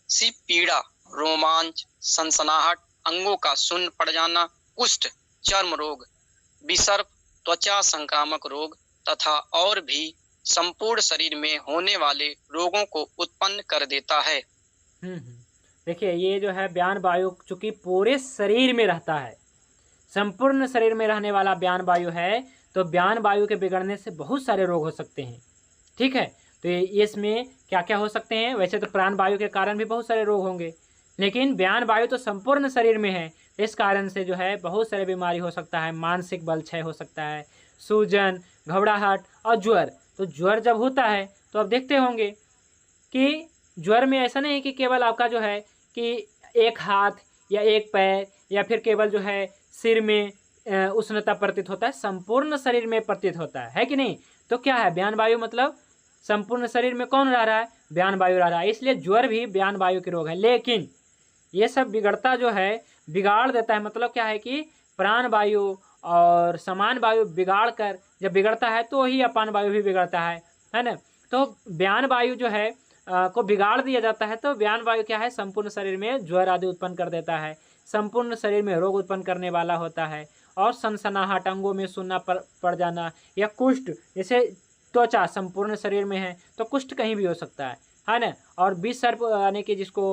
सी पीड़ा, रोमांच, सनसनाहट, अंगों का सुन्न पड़ जाना, कुष्ठ, चर्म रोग, विसर्प, त्वचा संक्रामक रोग तथा और भी संपूर्ण शरीर में होने वाले रोगों को उत्पन्न कर देता है। देखिए, ये जो है ब्यान वायु चूंकि पूरे शरीर में रहता है, संपूर्ण शरीर में रहने वाला ब्यान वायु है, तो ब्यान वायु के बिगड़ने से बहुत सारे रोग हो सकते हैं, ठीक है। तो इसमें क्या क्या हो सकते हैं, वैसे तो प्राण वायु के कारण भी बहुत सारे रोग होंगे, लेकिन ब्यान वायु तो संपूर्ण शरीर में है, इस कारण से जो है बहुत सारे बीमारी हो सकता है, मानसिक बल क्षय हो सकता है, सूजन, घबराहट और ज्वर। तो ज्वर जब होता है तो आप देखते होंगे कि ज्वर में ऐसा नहीं है कि केवल आपका जो है कि एक हाथ या एक पैर या फिर केवल जो है सिर में उष्णता प्रतीत होता है, संपूर्ण शरीर में प्रतीत होता है कि नहीं। तो क्या है, ब्यान वायु मतलब संपूर्ण शरीर में कौन रह रहा है, ब्यान वायु रह रहा है, इसलिए ज्वर भी ब्यान वायु के रोग है। लेकिन ये सब बिगड़ता जो है बिगाड़ देता है, मतलब क्या है कि प्राण वायु और समान वायु बिगाड़ कर जब बिगड़ता है तो ही अपान वायु भी बिगड़ता है ना। तो ब्यान वायु जो है को बिगाड़ दिया जाता है, तो ब्यान वायु क्या है, संपूर्ण शरीर में ज्वर आदि उत्पन्न कर देता है, संपूर्ण शरीर में रोग उत्पन्न करने वाला होता है, और सनसनाहट, अंगों में सुन्ना पड़ जाना, या कुष्ठ, जैसे त्वचा संपूर्ण शरीर में है तो कुष्ठ कहीं भी हो सकता है ना। और विसर्प यानी कि जिसको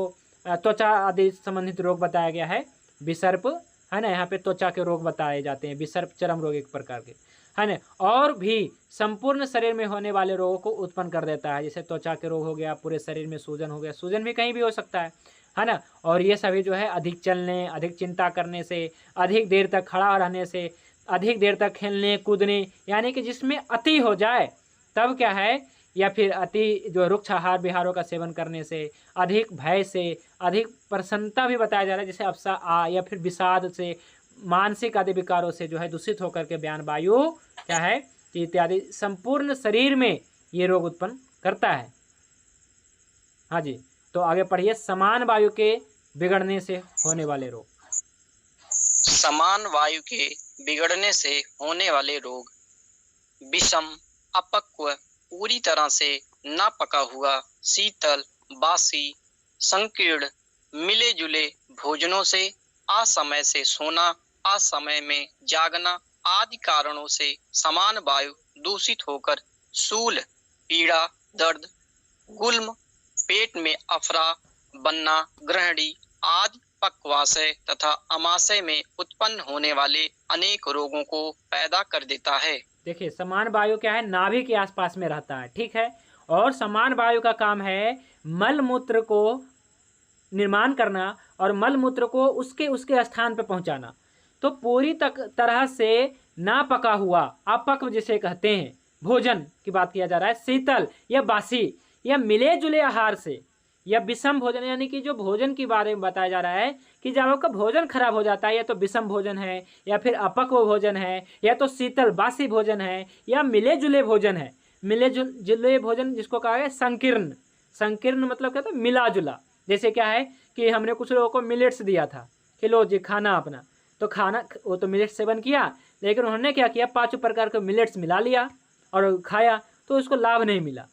त्वचा आदि संबंधित रोग बताया गया है, विसर्प, है ना, यहाँ पे त्वचा के रोग बताए जाते हैं, विसर्प चरम रोग एक प्रकार के। है ना, और भी संपूर्ण शरीर में होने वाले रोगों को उत्पन्न कर देता है। जैसे त्वचा के रोग हो गया, पूरे शरीर में सूजन हो गया, सूजन भी कहीं भी हो सकता है ना। और ये सभी जो है अधिक चलने, अधिक चिंता करने से, अधिक देर तक खड़ा रहने से, अधिक देर तक खेलने कूदने, यानी कि जिसमें अति हो जाए तब क्या है, या फिर अति जो रुक्ष आहार विहारों का सेवन करने से, अधिक भय से, अधिक प्रसन्नता भी बताया जा रहा है, जैसे अवसा या फिर विषाद से, मानसिक आदि विकारों से जो है दूषित होकर के बयान वायु क्या है कि इत्यादि संपूर्ण शरीर में ये रोग उत्पन्न करता है। हाँ जी, तो आगे पढ़िए, समान वायु के बिगड़ने से होने वाले रोग। समान वायु के बिगड़ने से होने वाले रोग, विषम, अपक्व, पूरी तरह से न पका हुआ, शीतल, बासी, संकीर्ण, मिले जुले भोजनों से, असमय से सोना, असमय में जागना आदि कारणों से समान वायु दूषित होकर शूल, पीड़ा, दर्द, गुल्म, पेट में अफरा बनना, ग्रहणी आदि पक्वाशय तथा अमाशय में उत्पन्न होने वाले अनेक रोगों को पैदा कर देता है। देखिए, समान वायु क्या है, नाभि के आसपास में रहता है, ठीक है। और समान वायु का काम है मल मूत्र को निर्माण करना और मल मूत्र को उसके स्थान पर पहुंचाना। तो पूरी तरह से ना पका हुआ, अपक्व जिसे कहते हैं, भोजन की बात किया जा रहा है, शीतल या बासी या मिले जुले आहार से, या विषम भोजन, यानी कि जो भोजन के बारे में बताया जा रहा है कि जब आपका भोजन खराब हो जाता है, या तो विषम भोजन है, या फिर अपक्व भोजन है, या तो शीतल बासी भोजन है, या मिले जुले भोजन है। मिले जुले भोजन जिसको कहा है संकीर्ण। संकीर्ण मतलब क्या था, मिला जुला। जैसे क्या है कि हमने कुछ लोगों को मिलेट्स दिया था कि लो जी खाना अपना, तो खाना वो तो मिलेट्स सेवन किया, लेकिन उन्होंने क्या किया, 5 प्रकार के मिलेट्स मिला लिया और खाया, तो उसको लाभ नहीं मिला।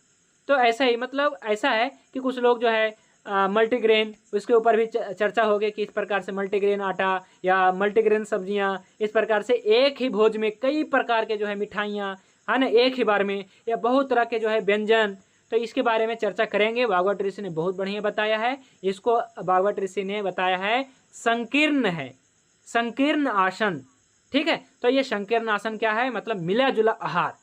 तो ऐसा ही मतलब ऐसा है कि कुछ लोग जो है मल्टीग्रेन, उसके ऊपर भी चर्चा हो गई कि इस प्रकार से मल्टीग्रेन आटा या मल्टीग्रेन सब्जियां, इस प्रकार से एक ही भोज में कई प्रकार के जो है मिठाइयाँ, है ना, एक ही बार में, या बहुत तरह के जो है व्यंजन, तो इसके बारे में चर्चा करेंगे। भागवत ऋषि ने बहुत बढ़िया बताया है इसको। भागवत ऋषि ने बताया है संकीर्ण है, संकीर्ण आसन, ठीक है। तो ये संकीर्ण आसन क्या है, मतलब मिला जुला आहार,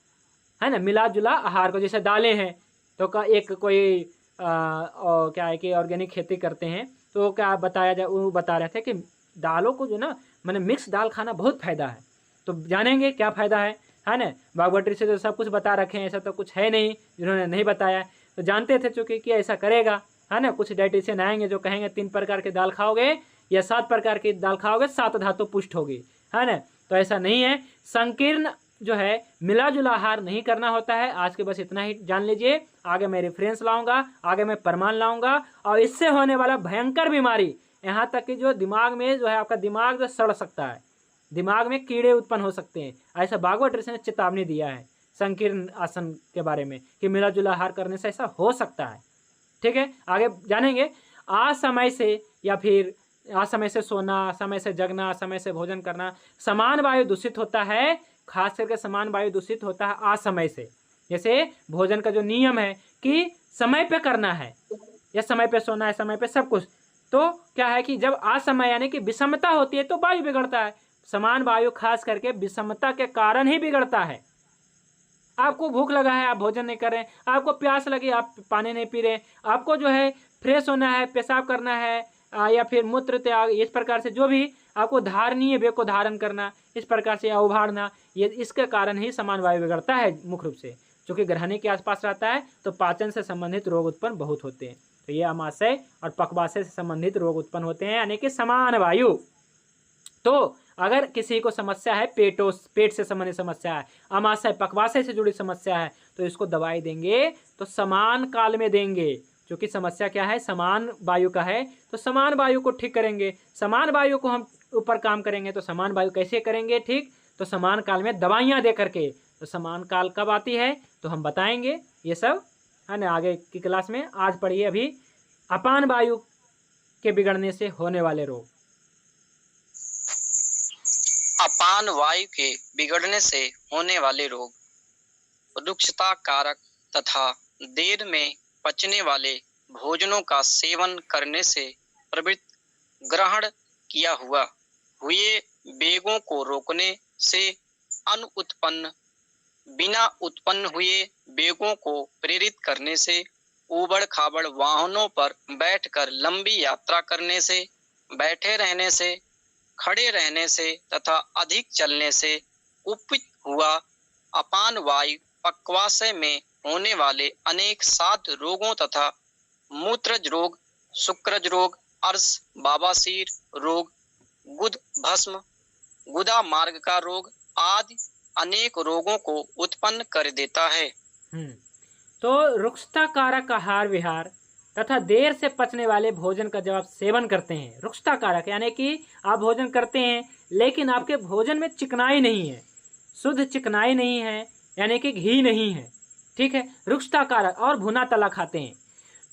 है ना, मिला जुला आहार को, जैसे दालें हैं तो का एक कोई क्या है कि ऑर्गेनिक खेती करते हैं, तो क्या बताया जाए, वो बता रहे थे कि दालों को जो ना, मैंने मिक्स दाल खाना बहुत फायदा है। तो जानेंगे क्या फ़ायदा है ना। भागवत ऋषि तो सब कुछ बता रखे हैं, ऐसा तो कुछ है नहीं जिन्होंने नहीं बताया। तो जानते थे चूँकि कि ऐसा करेगा, है ना। कुछ डाइटिशियन आएंगे जो कहेंगे 3 प्रकार की दाल खाओगे या 7 प्रकार की दाल खाओगे 7 धातु पुष्ट होगी, है ना। तो ऐसा नहीं है। संकीर्ण जो है मिला जुला आहार नहीं करना होता है। आज के बस इतना ही जान लीजिए। आगे मैं रेफरेंस लाऊंगा, आगे मैं प्रमाण लाऊंगा, और इससे होने वाला भयंकर बीमारी, यहाँ तक कि जो दिमाग में जो है आपका दिमाग जो सड़ सकता है, दिमाग में कीड़े उत्पन्न हो सकते हैं, ऐसा भागवत ऋषि ने चेतावनी दिया है संकीर्ण आसन के बारे में कि मिला जुला आहार करने से ऐसा हो सकता है, ठीक है। आगे जानेंगे। असमय से या फिर असमय से सोना, समय से जगना, समय से भोजन करना, समान वायु दूषित होता है। खास करके समान वायु दूषित होता है असमय से। जैसे भोजन का जो नियम है कि समय पे करना है या समय पे सोना है, समय पे सब कुछ, तो क्या है कि जब असमय यानी कि विषमता होती है तो वायु बिगड़ता है। समान वायु खास करके विषमता के कारण ही बिगड़ता है। आपको भूख लगा है, आप भोजन नहीं कर रहे हैं, आपको प्यास लगी, आप पानी नहीं पी रहे, आपको जो है फ्रेश होना है, पेशाब करना है, या फिर मूत्र त्याग, इस प्रकार से जो भी आपको धारणीय वे को धारण करना, इस प्रकार से या उभारना, ये इसके कारण ही समान वायु बिगड़ता है मुख्य रूप से। क्योंकि ग्रहणी के आसपास रहता है तो पाचन से संबंधित रोग उत्पन्न बहुत होते हैं। तो ये अमाशय और पक्वाशय से संबंधित रोग उत्पन्न होते हैं, यानी कि समान वायु। तो अगर किसी को समस्या है, पेट से संबंधित समस्या है, अमाशय पक्वाशय से जुड़ी समस्या है, तो इसको दवाई देंगे तो समान काल में देंगे। क्योंकि समस्या क्या है, समान वायु का है, तो समान वायु को ठीक करेंगे। समान वायु को हम ऊपर काम करेंगे तो समान वायु कैसे करेंगे ठीक, तो समान काल में दवाइयाँ दे करके। तो समान काल कब आती है तो हम बताएंगे ये सब, है ना, आगे की क्लास में। आज पढ़िए अभी अपान वायु के बिगड़ने से होने वाले रोग। अपान वायु के बिगड़ने से होने वाले रोग, रुक्षता कारक तथा देर में पचने वाले भोजनों का सेवन करने से प्रवृत्त ग्रहण किया हुए वेगों को रोकने से अनुत्पन्न बिना उत्पन्न हुए वेगों को प्रेरित करने से, ऊबड़ खाबड़ वाहनों पर बैठकर लंबी यात्रा करने से, बैठे रहने से, खड़े रहने से तथा अधिक चलने से उत्पन्न हुआ अपान वायु पक्वाशय में होने वाले अनेक साध रोगों तथा मूत्रज रोग, शुक्रज रोग, अर्श, बाबासीर रोग, गुद भस्म, गुदा मार्ग का रोग आदि अनेक रोगों को उत्पन्न कर देता है। तो रुक्षता कारक आहार विहार तथा देर से पचने वाले भोजन का जब आप सेवन करते हैं, रुक्षता कारक यानी कि आप भोजन करते हैं लेकिन आपके भोजन में चिकनाई नहीं है, शुद्ध चिकनाई नहीं है, यानी कि घी नहीं है, ठीक है, रुक्षता कारक, और भुना तला खाते हैं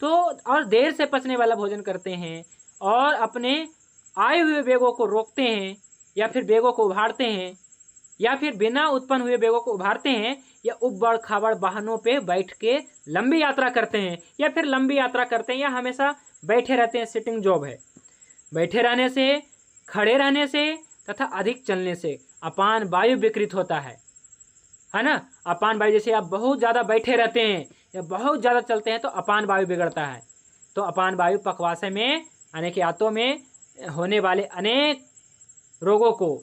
तो, और देर से पचने वाला भोजन करते हैं और अपने आए हुए वेगों को रोकते हैं या फिर वेगों को उभारते हैं या फिर बिना उत्पन्न हुए वेगों को उभारते हैं या उबड़ खाबड़ वाहनों पे बैठ के लंबी यात्रा करते हैं या फिर लंबी यात्रा करते हैं या हमेशा बैठे रहते हैं, सिटिंग जॉब है, बैठे रहने से, खड़े रहने से तथा अधिक चलने से अपान वायु विकृत होता है ना। अपान वायु, जैसे आप बहुत ज़्यादा बैठे रहते हैं या बहुत ज़्यादा चलते हैं तो अपान वायु बिगड़ता है। तो अपान वायु पक्वाशय में यानी कि आंतों में होने वाले अनेक रोगों को,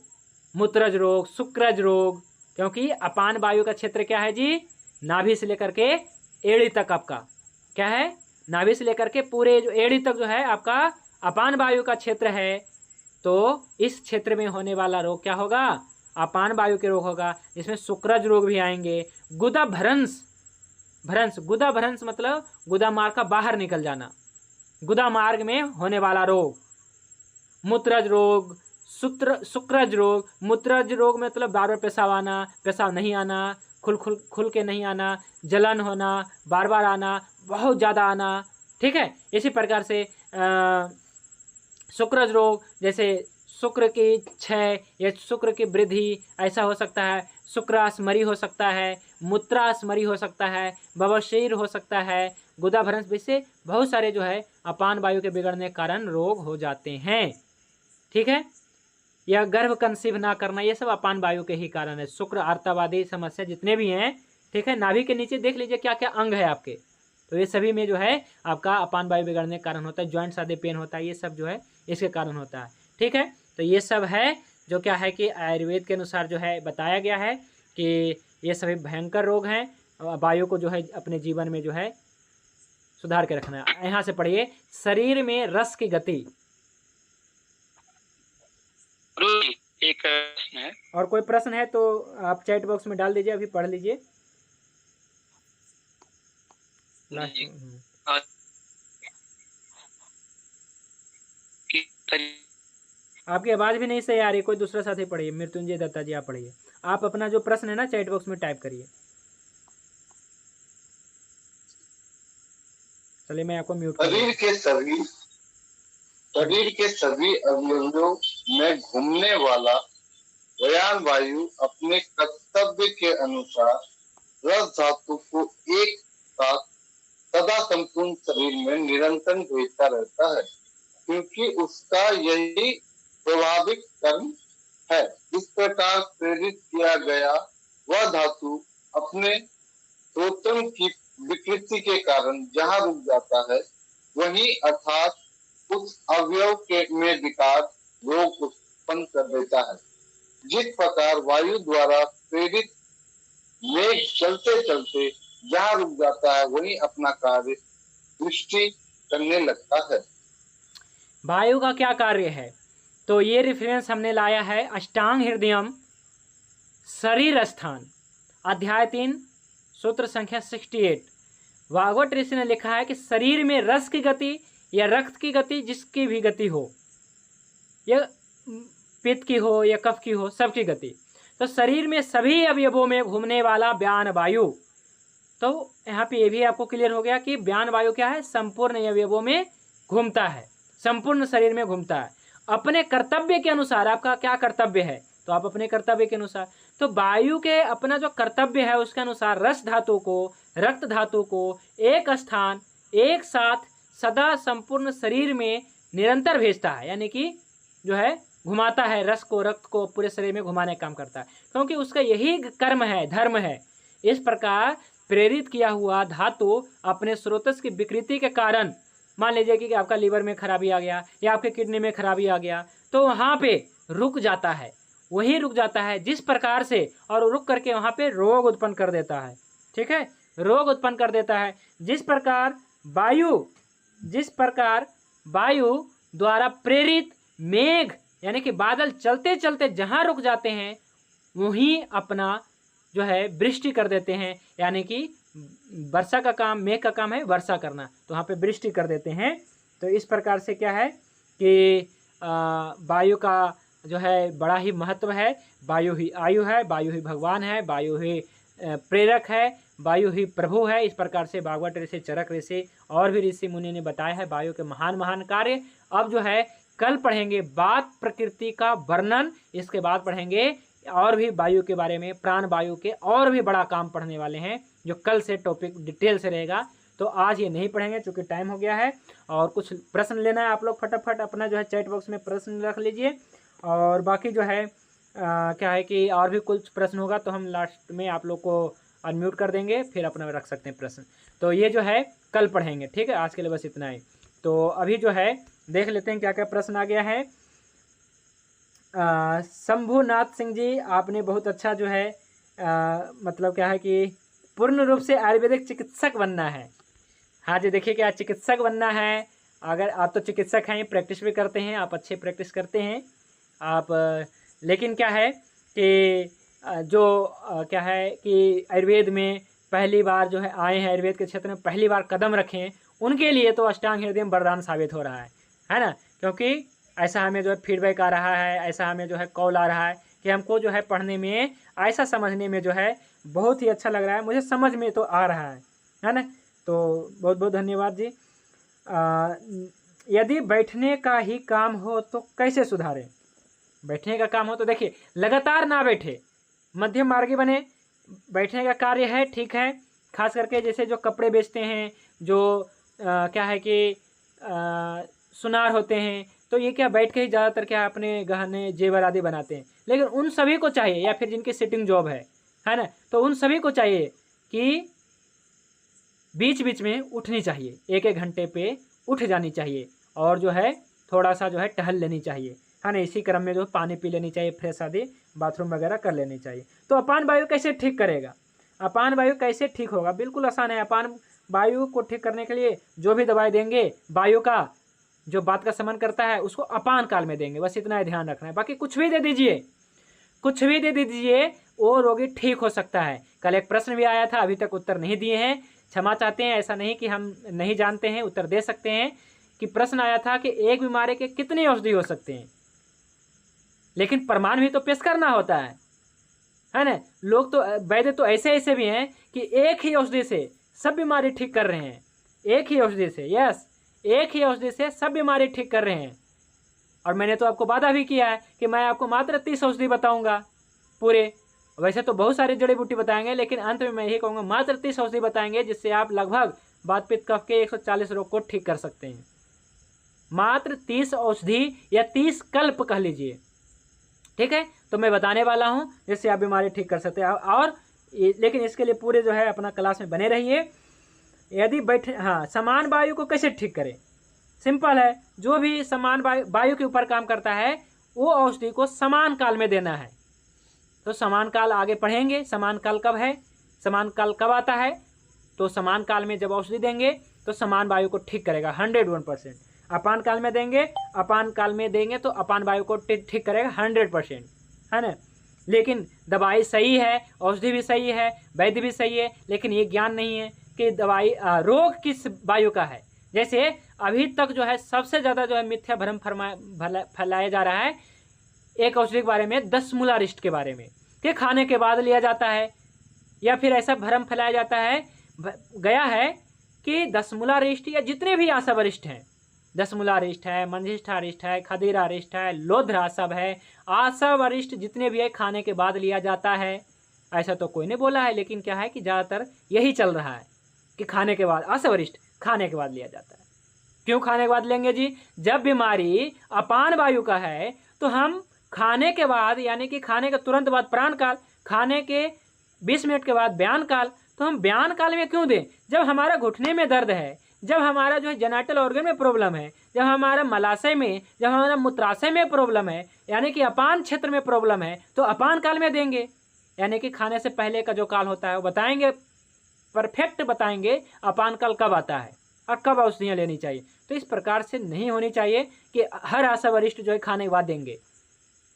मूत्रज रोग, शुक्रज रोग, क्योंकि अपान वायु का क्षेत्र क्या है जी, नाभि से लेकर के एड़ी तक आपका क्या है, नाभि से लेकर के पूरे जो एड़ी तक जो है आपका अपान वायु का क्षेत्र है। तो इस क्षेत्र में होने वाला रोग क्या होगा, अपान वायु के रोग होगा, जिसमें शुक्रज रोग भी आएंगे। गुदा भ्रंश, गुदा भ्रंश मतलब गुदा मार्ग का बाहर निकल जाना, गुदा मार्ग में होने वाला रोग। मूत्रज रोग, शुक्रज रोग, मूत्रज रोग मतलब बार बार पेशाब आना, पेशाब नहीं आना, खुल के नहीं आना, जलन होना, बार बार आना, बहुत ज़्यादा आना, ठीक है। इसी प्रकार से शुक्रज रोग, जैसे शुक्र की क्षय या शुक्र की वृद्धि ऐसा हो सकता है, शुक्रास्मरी हो सकता है, मूत्रास्मरी हो सकता है, बवासीर हो सकता है, गुदा भ्रंश, जैसे बहुत सारे जो है अपान वायु के बिगड़ने के कारण रोग हो जाते हैं, ठीक है। या गर्भ कंसीव ना करना, ये सब अपान वायु के ही कारण है। शुक्र आर्तवादी समस्या जितने भी हैं, ठीक है, नाभि के नीचे देख लीजिए क्या क्या अंग है आपके, तो ये सभी में जो है आपका अपान वायु बिगड़ने के कारण होता है। जॉइंट्स आदि पेन होता है, ये सब जो है इसके कारण होता है, ठीक है। तो ये सब है जो क्या है कि आयुर्वेद के अनुसार जो है बताया गया है कि ये सभी भयंकर रोग हैं, वायु को जो है अपने जीवन में जो है सुधार के रखना है। यहाँ से पढ़िए, शरीर में रस की गति। एक प्रश्न है, और कोई प्रश्न है तो आप चैट बॉक्स में डाल दीजिए, अभी पढ़ लीजिए लास्ट में। आपकी आवाज़ भी नहीं सही आ रही, कोई दूसरा साथी पढ़िए। मृत्युंजय दत्ता जी आप पढ़िए, आप अपना जो प्रश्न है ना चैट बॉक्स में टाइप करिए। चलिए मैं आपको म्यूट शरीर के सभी अवयवों में घूमने वाला व्यान वायु अपने कर्तव्य के अनुसार रस धातु को एक साथ सदा संपूर्ण शरीर में निरंतर भेजता रहता है, क्योंकि उसका यही स्वाभाविक कर्म है। इस प्रकार प्रेरित किया गया वह धातु अपने स्रोतन की विकृति के कारण जहाँ रुक जाता है, वही अर्थात उस अवयव के में विकार रोग उत्पन्न कर देता है। जिस प्रकार वायु द्वारा प्रेरित मेघ चलते चलते जहाँ रुक जाता है, वही अपना कार्य दृष्टि करने लगता है। वायु का क्या कार्य है, तो ये रेफरेंस हमने लाया है अष्टांग हृदयम शरीर स्थान, अध्याय 3 सूत्र संख्या 68। भागवत ऋषि ने लिखा है कि शरीर में रस की गति या रक्त की गति, जिसकी भी गति हो, या पित्त की हो या कफ की हो, सबकी गति, तो शरीर में सभी अवयवों में घूमने वाला व्यान वायु। तो यहाँ पे ये भी आपको क्लियर हो गया कि व्यान वायु क्या है, संपूर्ण अवयवों में घूमता है, संपूर्ण शरीर में घूमता है अपने कर्तव्य के अनुसार। आपका क्या कर्तव्य है, तो आप अपने कर्तव्य के अनुसार, तो वायु के अपना जो कर्तव्य है उसके अनुसार रस धातु को, रक्त धातु को एक स्थान एक साथ सदा संपूर्ण शरीर में निरंतर भेजता है, यानी कि जो है घुमाता है, रस को, रक्त को पूरे शरीर में घुमाने का काम करता है, क्योंकि उसका यही कर्म है, धर्म है इस प्रकार प्रेरित किया हुआ धातु अपने स्रोतस की विकृति के कारण, मान लीजिए कि आपका लीवर में खराबी आ गया या आपके किडनी में खराबी आ गया, तो वहाँ पे रुक जाता है, वही रुक जाता है जिस प्रकार से, और रुक करके वहाँ पे रोग उत्पन्न कर देता है। ठीक है, रोग उत्पन्न कर देता है। जिस प्रकार वायु द्वारा प्रेरित मेघ यानी कि बादल चलते चलते जहाँ रुक जाते हैं वहीं अपना जो है वृष्टि कर देते हैं, यानी कि वर्षा का काम, मेघ का काम है वर्षा करना, तो वहाँ पे वृष्टि कर देते हैं। तो इस प्रकार से क्या है कि वायु का जो है बड़ा ही महत्व है। वायु ही आयु है, वायु ही भगवान है, वायु ही प्रेरक है, वायु ही प्रभु है। इस प्रकार से भागवत ऋषि, चरक ऋषि और भी ऋषि मुनि ने बताया है वायु के महान महान कार्य। अब जो है कल पढ़ेंगे बात प्रकृति का वर्णन, इसके बाद पढ़ेंगे और भी वायु के बारे में, प्राण वायु के और भी बड़ा काम पढ़ने वाले हैं जो कल से टॉपिक डिटेल से रहेगा। तो आज ये नहीं पढ़ेंगे क्योंकि टाइम हो गया है। और कुछ प्रश्न लेना है आप लोग, फटाफट अपना जो है चैट बॉक्स में प्रश्न रख लीजिए। और बाकी जो है क्या है कि और भी कुछ प्रश्न होगा तो हम लास्ट में आप लोग को अनम्यूट कर देंगे, फिर अपना रख सकते हैं प्रश्न। तो ये जो है कल पढ़ेंगे, ठीक है। आज के लिए बस इतना ही। तो अभी जो है देख लेते हैं क्या क्या प्रश्न आ गया है। शंभुनाथ सिंह जी, आपने बहुत अच्छा जो है मतलब क्या है कि पूर्ण रूप से आयुर्वेदिक चिकित्सक बनना है। हाँ जी, देखिए क्या चिकित्सक बनना है। अगर आप तो चिकित्सक हैं, प्रैक्टिस भी करते हैं, आप अच्छे प्रैक्टिस करते हैं आप, लेकिन क्या है कि जो क्या है कि आयुर्वेद में पहली बार जो है आए हैं, आयुर्वेद के क्षेत्र में पहली बार कदम रखें, उनके लिए तो अष्टांग हृदय वरदान साबित हो रहा है ना। क्योंकि ऐसा हमें जो है फीडबैक आ रहा है, ऐसा हमें जो है कॉल आ रहा है कि हमको जो है पढ़ने में, ऐसा समझने में जो है बहुत ही अच्छा लग रहा है, मुझे समझ में तो आ रहा है ना। तो बहुत बहुत धन्यवाद जी। यदि बैठने का ही काम हो तो कैसे सुधारें? बैठने का काम हो तो देखिए लगातार ना बैठे, मध्यम मार्गी बने। बैठने का कार्य है, ठीक है, खास करके जैसे जो कपड़े बेचते हैं, जो क्या है कि सुनार होते हैं, तो ये क्या बैठ के ही ज़्यादातर क्या अपने गहने जेवर आदि बनाते हैं। लेकिन उन सभी को चाहिए, या फिर जिनकी सिटिंग जॉब है ना, तो उन सभी को चाहिए कि बीच बीच में उठनी चाहिए, एक एक घंटे पे उठ जानी चाहिए, और जो है थोड़ा सा जो है टहल लेनी चाहिए, है ना। इसी क्रम में जो पानी पी लेनी चाहिए, फ्रेश आदि बाथरूम वगैरह कर लेनी चाहिए। तो अपान वायु कैसे ठीक करेगा? अपान वायु कैसे ठीक होगा? बिल्कुल आसान है। अपान वायु को ठीक करने के लिए जो भी दवाई देंगे, वायु का जो बात का समन करता है उसको अपान काल में देंगे, बस इतना ही ध्यान रखना है। बाकी कुछ भी दे दीजिए, कुछ भी दे दीजिए, वो रोगी ठीक हो सकता है। कल एक प्रश्न भी आया था, अभी तक उत्तर नहीं दिए हैं, क्षमा चाहते हैं। ऐसा नहीं कि हम नहीं जानते हैं, उत्तर दे सकते हैं। कि प्रश्न आया था कि एक बीमारी के कितनी औषधि हो सकते हैं, लेकिन प्रमाण भी तो पेश करना होता है ना। लोग तो वैद्य तो ऐसे ऐसे भी हैं कि एक ही औषधि से सब बीमारी ठीक कर रहे हैं, एक ही औषधि से, यस, एक ही औषधि से सब बीमारी ठीक कर रहे हैं। और मैंने तो आपको वादा भी किया है कि मैं आपको मात्र 30 औषधि बताऊंगा पूरे। वैसे तो बहुत सारी जड़ी बूटी बताएंगे, लेकिन अंत में मैं यही कहूँगा मात्र 30 औषधि बताएंगे, जिससे आप लगभग वात पित्त कफ के 140 रोग को ठीक कर सकते हैं। मात्र 30 औषधि या 30 कल्प कह लीजिए, ठीक है। तो मैं बताने वाला हूँ जिससे आप बीमारी ठीक कर सकते हैं। और लेकिन इसके लिए पूरे जो है अपना क्लास में बने रहिए। यदि बैठे, हाँ, समान वायु को कैसे ठीक करें? सिंपल है, जो भी समान वायु के ऊपर काम करता है वो औषधि को समान काल में देना है। तो समान काल आगे पढ़ेंगे। समान काल कब है, समान काल कब आता है? तो समान काल में जब औषधि देंगे तो समान वायु को ठीक करेगा 101%। अपान काल में देंगे, अपान काल में देंगे तो अपान वायु को ठीक करेगा 100%, है ना। लेकिन दवाई सही है, औषधि भी सही है, वैद्य भी सही है, लेकिन ये ज्ञान नहीं है कि दवाई रोग किस वायु का है। जैसे अभी तक जो है सबसे ज़्यादा जो है मिथ्या भ्रम फैलाया जा रहा है एक औषधि के बारे में, 10 मूलारिष्ट के बारे में, कि खाने के बाद लिया जाता है, या फिर ऐसा भ्रम फैलाया जाता है गया है कि 10 मूलारिष्ट या जितने भी आसवरिष्ट हैं, 10 मूलारिष्ट है, मंजिष्ठारिष्ट है, खदीरारिष्ट है, लोध्रा सब है, आसवरिष्ट जितने भी है खाने के बाद लिया जाता है। ऐसा तो कोई नहीं बोला है, लेकिन क्या है कि ज़्यादातर यही चल रहा है कि खाने के बाद, आसवरिष्ट खाने के बाद लिया जाता है। क्यों खाने के बाद लेंगे जी? जब बीमारी अपान वायु का है तो हम खाने के बाद, यानी कि खाने के तुरंत बाद प्राण काल, खाने के 20 मिनट के बाद ब्यान काल, तो हम ब्यान काल में क्यों दें? जब हमारा घुटने में दर्द है, जब हमारा जो है जेनिटल ऑर्गन में प्रॉब्लम है, जब हमारा मलाशय में, जब हमारा मूत्राशय में प्रॉब्लम है, यानी कि अपान क्षेत्र में प्रॉब्लम है, तो अपान काल में देंगे। यानी कि खाने से पहले का जो काल होता है वो बताएंगे, परफेक्ट बताएंगे अपान काल कब आता है और कब औषधियाँ लेनी चाहिए। तो इस प्रकार से नहीं होनी चाहिए कि हर आशा वरिष्ठ जो है खाने के बाद देंगे,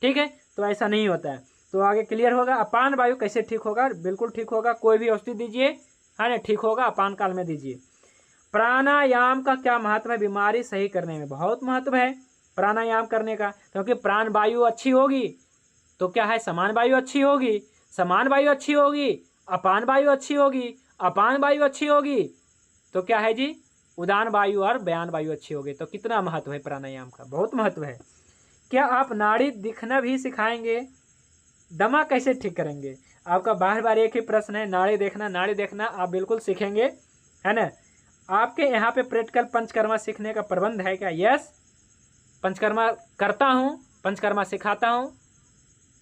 ठीक है, तो ऐसा नहीं होता है। तो आगे क्लियर होगा। अपान वायु कैसे ठीक होगा? बिल्कुल ठीक होगा, कोई भी औषधि दीजिए, है ना, ठीक होगा, अपान काल में दीजिए। प्राणायाम का क्या महत्व है बीमारी सही करने में? बहुत महत्व है प्राणायाम करने का, क्योंकि प्राण वायु अच्छी होगी तो क्या है, समान वायु अच्छी होगी, समान वायु अच्छी होगी, अपान वायु अच्छी होगी, अपान वायु अच्छी होगी तो क्या है जी, उदान वायु और बयान वायु अच्छी होगी। तो कितना महत्व है प्राणायाम का, बहुत महत्व है। क्या आप नाड़ी दिखना भी सिखाएंगे? दमा कैसे ठीक करेंगे? आपका बार बार एक ही प्रश्न है, नाड़ी देखना आप बिल्कुल सीखेंगे, है ना। आपके यहाँ पे प्रैक्टिकल पंचकर्मा सीखने का प्रबंध है क्या? यस, पंचकर्मा करता हूँ, पंचकर्मा सिखाता हूँ,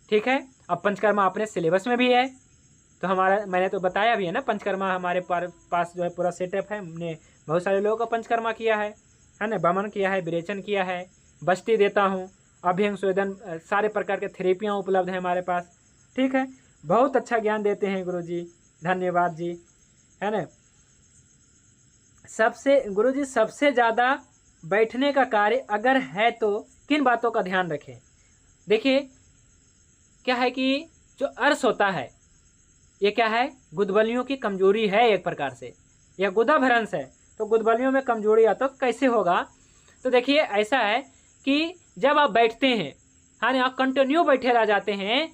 ठीक है। अब पंचकर्मा अपने सिलेबस में भी है, तो हमारा, मैंने तो बताया भी है ना, पंचकर्मा हमारे पास जो है पूरा सेटअप है। हमने बहुत सारे लोगों को पंचकर्मा किया है ना, बमन किया है, विरेचन किया है, बस्ती देता हूँ, अभ्यंग स्वेदन, सारे प्रकार के थेरेपियाँ उपलब्ध हैं हमारे पास, ठीक है। बहुत अच्छा ज्ञान देते हैं गुरुजी, धन्यवाद जी, है ना। गुरुजी सबसे ज़्यादा बैठने का कार्य अगर है तो किन बातों का ध्यान रखें? देखिए क्या है कि जो अर्श होता है ये क्या है, गुदबलियों की कमजोरी है एक प्रकार से, या गुदाभ्रंश है, तो गुदबलियों में कमजोरी आता तो कैसे होगा? तो देखिए ऐसा है कि जब आप बैठते हैं, हाँ, आप कंटिन्यू बैठे रह जाते हैं,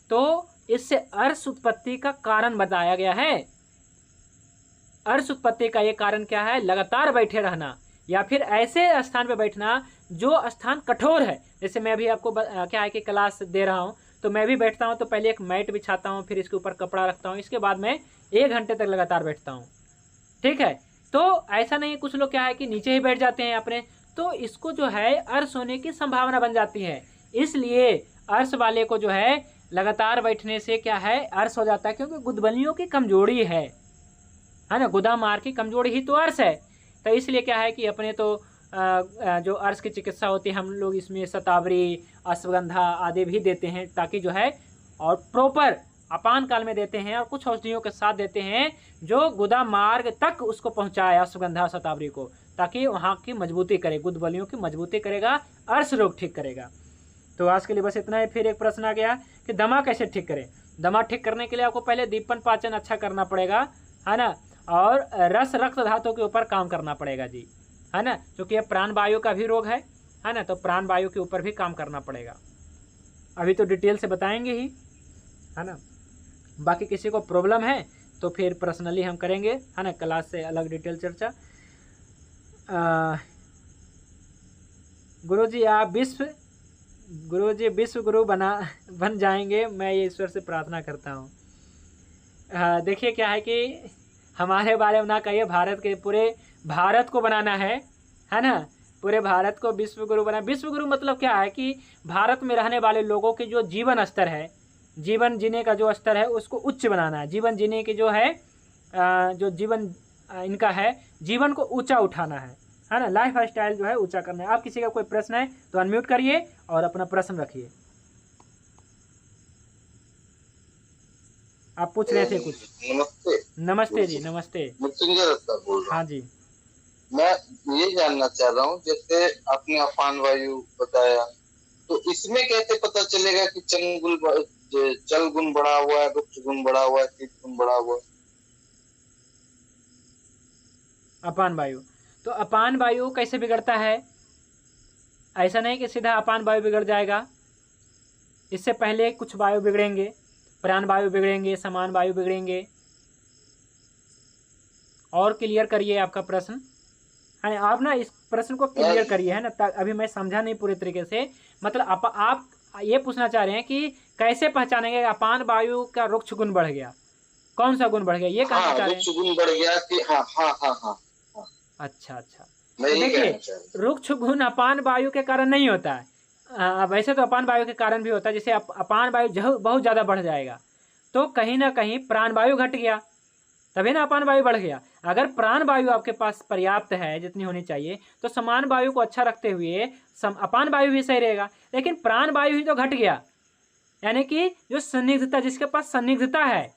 तो इससे अर्श उत्पत्ति का कारण बताया गया है। अर्श उत्पत्ति का ये कारण क्या है? लगातार बैठे रहना, या फिर ऐसे स्थान पे बैठना जो स्थान कठोर है। जैसे मैं अभी आपको क्या है कि क्लास दे रहा हूँ, तो मैं भी बैठता हूँ तो पहले एक मैट बिछाता हूँ, फिर इसके ऊपर कपड़ा रखता हूँ, इसके बाद मैं 1 घंटे तक लगातार बैठता हूँ, ठीक है। तो ऐसा नहीं, कुछ लोग क्या है कि नीचे ही बैठ जाते हैं अपने, तो इसको जो है अर्श होने की संभावना बन जाती है। इसलिए अर्श वाले को जो है लगातार बैठने से क्या है, अर्श हो जाता है, क्योंकि गुदबलियों की कमजोरी है ना, गुदा मार की कमजोरी ही तो अर्श है। तो इसलिए क्या है कि अपने तो जो अर्श की चिकित्सा होती है, हम लोग इसमें शतावरी, अश्वगंधा आदि भी देते हैं, ताकि जो है, और प्रॉपर अपान काल में देते हैं, और कुछ औषधियों के साथ देते हैं जो गुदा मार्ग तक उसको पहुंचाए, अश्वगंधा शतावरी को, ताकि वहाँ की मजबूती करे, गुदबलियों की मजबूती करेगा, अर्श रोग ठीक करेगा। तो आज के लिए बस इतना ही। फिर एक प्रश्न आ गया कि दमा कैसे ठीक करें? दमा ठीक करने के लिए आपको पहले दीपन पाचन अच्छा करना पड़ेगा, है ना, और रस रक्त धातु के ऊपर काम करना पड़ेगा जी, है ना, क्योंकि ये प्राण वायु का भी रोग है ना, तो प्राण वायु के ऊपर भी काम करना पड़ेगा। अभी तो डिटेल से बताएंगे ही, है ना। बाकी किसी को प्रॉब्लम है तो फिर पर्सनली हम करेंगे, है ना, क्लास से अलग डिटेल चर्चा। गुरुजी आप विश्व गुरु बन जाएंगे, मैं ये ईश्वर से प्रार्थना करता हूँ। देखिए क्या है कि हमारे बारे में ना कहिए, भारत के पूरे भारत को बनाना है ना, पूरे भारत को विश्व गुरु बना। विश्व गुरु मतलब क्या है कि भारत में रहने वाले लोगों के जो जीवन स्तर है, जीवन जीने का जो स्तर है उसको उच्च बनाना है, जीवन जीने की जो है जो जीवन इनका है, जीवन को ऊंचा उठाना है ना, लाइफ स्टाइल जो है ऊंचा करना है। आप किसी का कोई प्रश्न है तो अनम्यूट करिए और अपना प्रश्न रखिए। आप पूछ रहे थे कुछ? नमस्ते जी, नमस्ते। मृत्युंजय दत्ता बोल रहा हूँ। हाँ जी, मैं ये जानना चाह रहा हूँ, जैसे आपने अपान वायु बताया, तो इसमें कैसे पता चलेगा कि चल गुण बढ़ा हुआ है, रुक्ष गुण बढ़ा हुआ है, तीत गुण बढ़ा हुआ है? अपान वायु, तो अपान वायु कैसे बिगड़ता है? ऐसा नहीं कि सीधा अपान वायु बिगड़ जाएगा, इससे पहले कुछ वायु बिगड़ेंगे, प्राण वायु बिगड़ेंगे, समान वायु बिगड़ेंगे। और क्लियर करिए आपका प्रश्न, है ना, आप ना इस प्रश्न को क्लियर करिए, है ना, अभी मैं समझा नहीं पूरे तरीके से। मतलब आप ये पूछना चाह रहे हैं कि कैसे पहचानेंगे अपान वायु का रुक्ष गुण बढ़ गया, कौन सा गुण बढ़ गया, ये कहना चाह रहे हैं? रुक्ष गुण बढ़ गया कि हाँ। अच्छा, देखिए रुक्ष गुण अपान वायु के कारण नहीं होता है, वैसे तो अपान वायु के कारण भी होता है। जैसे अपान वायु बहुत ज़्यादा बढ़ जाएगा तो कहीं ना कहीं प्राणवायु घट गया, तभी ना अपान वायु बढ़ गया। अगर प्राण वायु आपके पास पर्याप्त है जितनी होनी चाहिए, तो समान वायु को अच्छा रखते हुए अपान वायु भी सही रहेगा। लेकिन प्राण वायु ही तो घट गया, यानी कि जो संदिग्धता, जिसके पास संदिग्धता है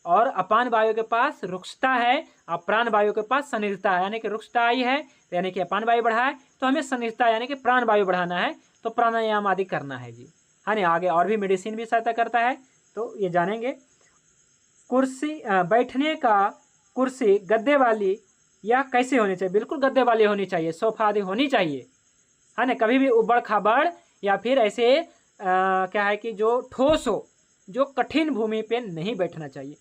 और अपान वायु के पास रुक्षता है और प्राण वायु के पास संदिग्धता है, यानी कि रुक्षता आई है तो यानी कि अपान वायु बढ़ा है, तो हमें संदिग्धता यानी कि प्राण वायु बढ़ाना है, तो प्राणायाम आदि करना है जी। हाँ नहीं, आगे और भी मेडिसिन भी सहायता करता है, तो ये जानेंगे। कुर्सी बैठने का कुर्सी गद्दे वाली या कैसे होनी चाहिए? बिल्कुल गद्दे वाली होनी चाहिए, सोफा आदि होनी चाहिए, है ना। कभी भी उबड़ खाबड़ या फिर ऐसे क्या है कि जो ठोस हो, जो कठिन भूमि पे नहीं बैठना चाहिए।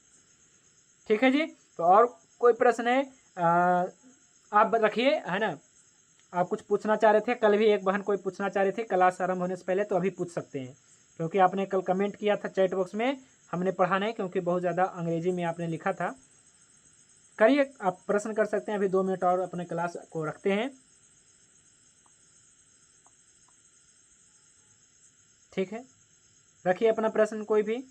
ठीक है जी। तो और कोई प्रश्न है? आप रखिए, है ना। आप कुछ पूछना चाह रहे थे, कल भी एक बहन कोई पूछना चाह रहे थे क्लास आरंभ होने से पहले, तो अभी पूछ सकते हैं, क्योंकि आपने कल कमेंट किया था चैट बॉक्स में, हमने पढ़ा नहीं क्योंकि बहुत ज़्यादा अंग्रेजी में आपने लिखा था। करिए, आप प्रश्न कर सकते हैं। अभी 2 मिनट और अपने क्लास को रखते हैं। ठीक है, रखिए अपना प्रश्न कोई भी।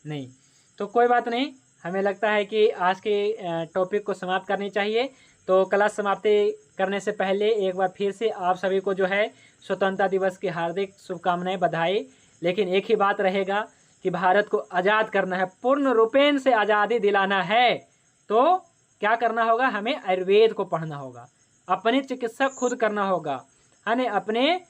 नहीं तो कोई बात नहीं, हमें लगता है कि आज के टॉपिक को समाप्त करनी चाहिए। तो क्लास समाप्ति करने से पहले एक बार फिर से आप सभी को जो है स्वतंत्रता दिवस की हार्दिक शुभकामनाएं, बधाई। लेकिन एक ही बात रहेगा कि भारत को आज़ाद करना है, पूर्ण रूपेण से आज़ादी दिलाना है, तो क्या करना होगा? हमें आयुर्वेद को पढ़ना होगा, अपनी चिकित्सा खुद करना होगा, है ना, अपने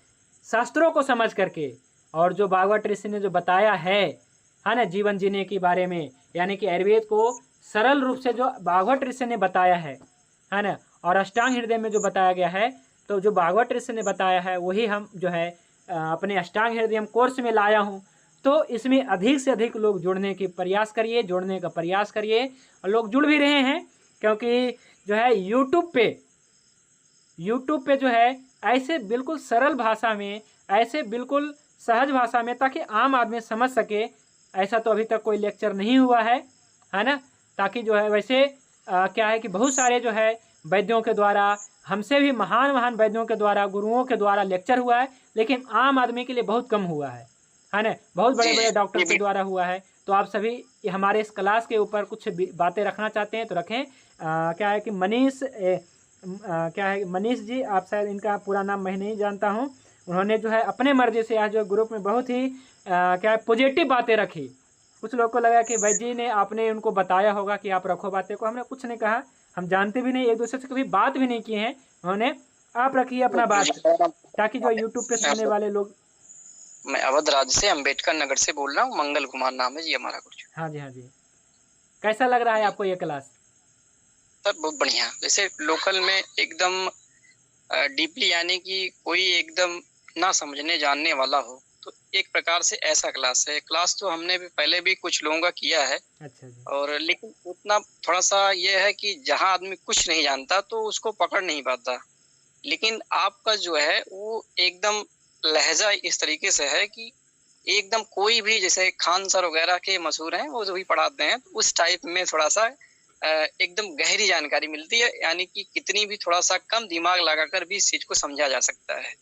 शास्त्रों को समझ करके। और जो भागवत ऋषि ने जो बताया है ना, जीवन जीने के बारे में, यानी कि आयुर्वेद को सरल रूप से जो भागवत ऋषि ने बताया है ना, और अष्टांग हृदय में जो बताया गया है, तो जो भागवत ऋषि ने बताया है वही हम जो है अपने अष्टांग हृदय कोर्स में लाया हूँ। तो इसमें अधिक से अधिक लोग जुड़ने का प्रयास करिए, और लोग जुड़ भी रहे हैं, क्योंकि जो है यूट्यूब पे जो है ऐसे बिल्कुल सरल भाषा में, ऐसे बिल्कुल सहज भाषा में, ताकि आम आदमी समझ सके, ऐसा तो अभी तक कोई लेक्चर नहीं हुआ है ना। ताकि जो है वैसे क्या है कि बहुत सारे जो है वैद्यों के द्वारा, हमसे भी महान वैद्यों के द्वारा, गुरुओं के द्वारा लेक्चर हुआ है, लेकिन आम आदमी के लिए बहुत कम हुआ है ना। बहुत बड़े बड़े डॉक्टर के द्वारा हुआ है। तो आप सभी हमारे इस क्लास के ऊपर कुछ बातें रखना चाहते हैं तो रखें। क्या है कि मनीष जी, आप शायद, इनका पूरा नाम मैं नहीं जानता हूँ, उन्होंने जो है अपने मर्जी से आज जो ग्रुप में बहुत ही क्या है पॉजिटिव बातें रखी। कुछ लोगों को लगा कि भाई जी ने, आपने उनको बताया होगा कि आप रखो बातें को, हमने कुछ नहीं कहा, हम जानते भी नहीं, एक दूसरे से कभी बात भी नहीं किए हैं। उन्होंने, आप रखिए अपना बात, ताकि जो यूट्यूब पे सुनने वाले लोग। मैं अवध राज्य से अम्बेडकर नगर से बोल रहा हूँ, मंगल कुमार नाम है जी हमारा कुछ। हाँ जी, हाँ जी। कैसा लग रहा है आपको ये क्लास? सर बहुत बढ़िया, जैसे लोकल में एकदम डीपली, यानी कि कोई एकदम ना समझने जानने वाला हो, तो एक प्रकार से ऐसा क्लास है। क्लास तो हमने भी पहले भी कुछ लोगों का किया है। अच्छा जी। और लेकिन उतना थोड़ा सा ये है कि जहाँ आदमी कुछ नहीं जानता तो उसको पकड़ नहीं पाता। लेकिन आपका जो है वो एकदम लहजा इस तरीके से है कि एकदम कोई भी, जैसे खान सर वगैरह के मशहूर हैं, वो जो भी पढ़ाते हैं, तो उस टाइप में थोड़ा सा एकदम गहरी जानकारी मिलती है, यानी कि कितनी भी थोड़ा सा कम दिमाग लगाकर भी इस चीज को समझा जा सकता है,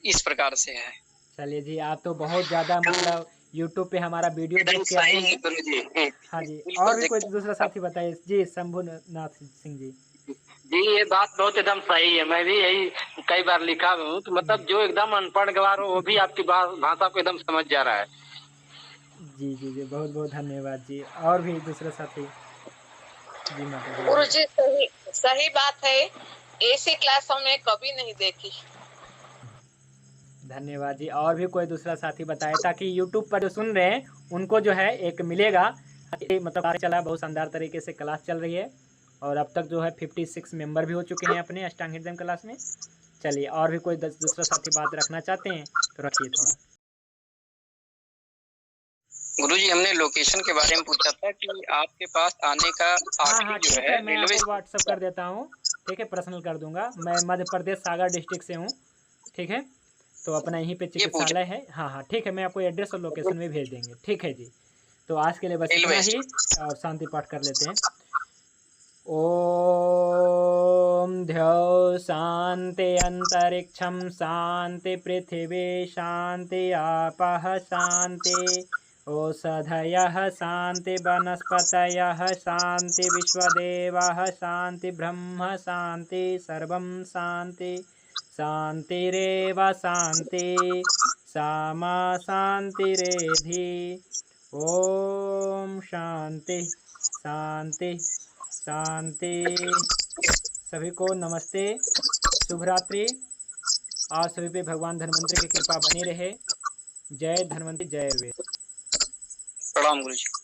इस प्रकार से है। चलिए जी, आप तो बहुत ज़्यादा मतलब यूट्यूब पे हमारा वीडियो देख के आए हैं। हाँ जी, और भी कोई दूसरा साथी बताइए जी। शंभुनाथ सिंह जी। जी, ये बात बहुत एकदम सही है। मैं भी यही कई बार लिखा हूँ कि मतलब जो एकदम अनपढ़ गवार हो वो भी आपकी भाषा को एकदम समझ जा रहा है। जी जी जी, बहुत बहुत धन्यवाद जी। और भी दूसरा साथी जी। माता जी। गुरु जी, सही बात है, ऐसी क्लास हमने कभी नहीं देखी। धन्यवाद जी। और भी कोई दूसरा साथी बताए, ताकि यूट्यूब पर जो सुन रहे हैं उनको जो है एक मिलेगा। मतलब चला, बहुत शानदार तरीके से क्लास चल रही है, और अब तक जो है 56 मेंबर भी हो चुके हैं अपने अष्टांग हृदय क्लास में। चलिए, और भी कोई दूसरा साथी बात रखना चाहते हैं तो रखिए थोड़ा। गुरुजी, हमने लोकेशन के बारे में पूछा था कि आपके पास आने का हाँ, जो ठीक है, मैं आपको व्हाट्सअप कर देता हूँ। ठीक है, पर्सनल कर दूंगा। मैं मध्य प्रदेश सागर डिस्ट्रिक्ट से हूँ। ठीक है, तो अपना यहीं पे चिकित्सालय है। हाँ, ठीक है, मैं आपको एड्रेस और लोकेशन में भेज देंगे। ठीक है जी। तो आज के लिए बस इतना ही, और शांति पाठ कर लेते हैं। ओम ध्यो शांति अंतरिक्षम शांति पृथिवी शांति आपः शांति ओषधयः शांति वनस्पतयः शांति विश्वदेवः शांति ब्रह्म शांति सर्वं शांति शांतिरेव शांति सामा शांतिरेधि। ओम शांति शांति शांति। सभी को नमस्ते, शुभ रात्रि। आप सभी पे भगवान धन्वंतरि की कृपा बनी रहे। जय धन्वंतरि, जय वेद। प्रणाम गुरु जी।